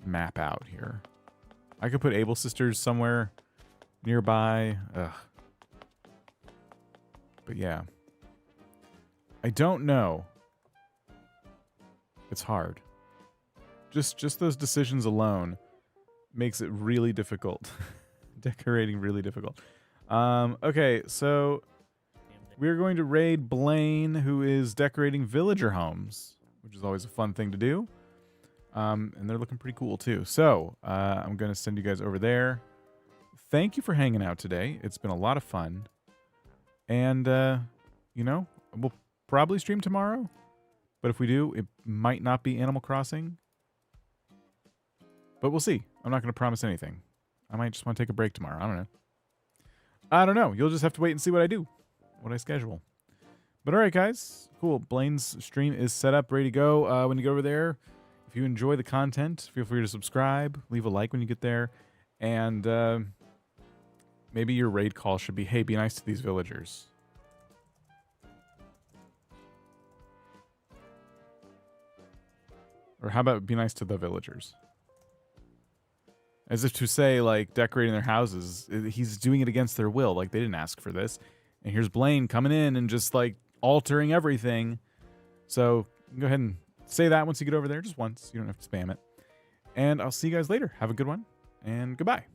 map out here. I could put Able Sisters somewhere nearby. Ugh. But yeah. I don't know. It's hard. Just those decisions alone makes it really difficult. Decorating really difficult. Okay, so we're going to raid Blaine, who is decorating villager homes, which is always a fun thing to do. And they're looking pretty cool too. So I'm going to send you guys over there. Thank you for hanging out today. It's been a lot of fun. And, you know, we'll probably stream tomorrow. But if we do, it might not be Animal Crossing. But we'll see. I'm not going to promise anything. I might just want to take a break tomorrow. I don't know. You'll just have to wait and see what I do. What I schedule. But all right, guys. Cool. Blaine's stream is set up, ready to go. When you go over there, if you enjoy the content, feel free to subscribe. Leave a like when you get there. And maybe your raid call should be, hey, be nice to these villagers. Or how about be nice to the villagers? As if to say, like, decorating their houses, he's doing it against their will. Like, they didn't ask for this. And here's Blaine coming in and just, like, altering everything. So, go ahead and say that once you get over there. Just once. You don't have to spam it. And I'll see you guys later. Have a good one. And goodbye.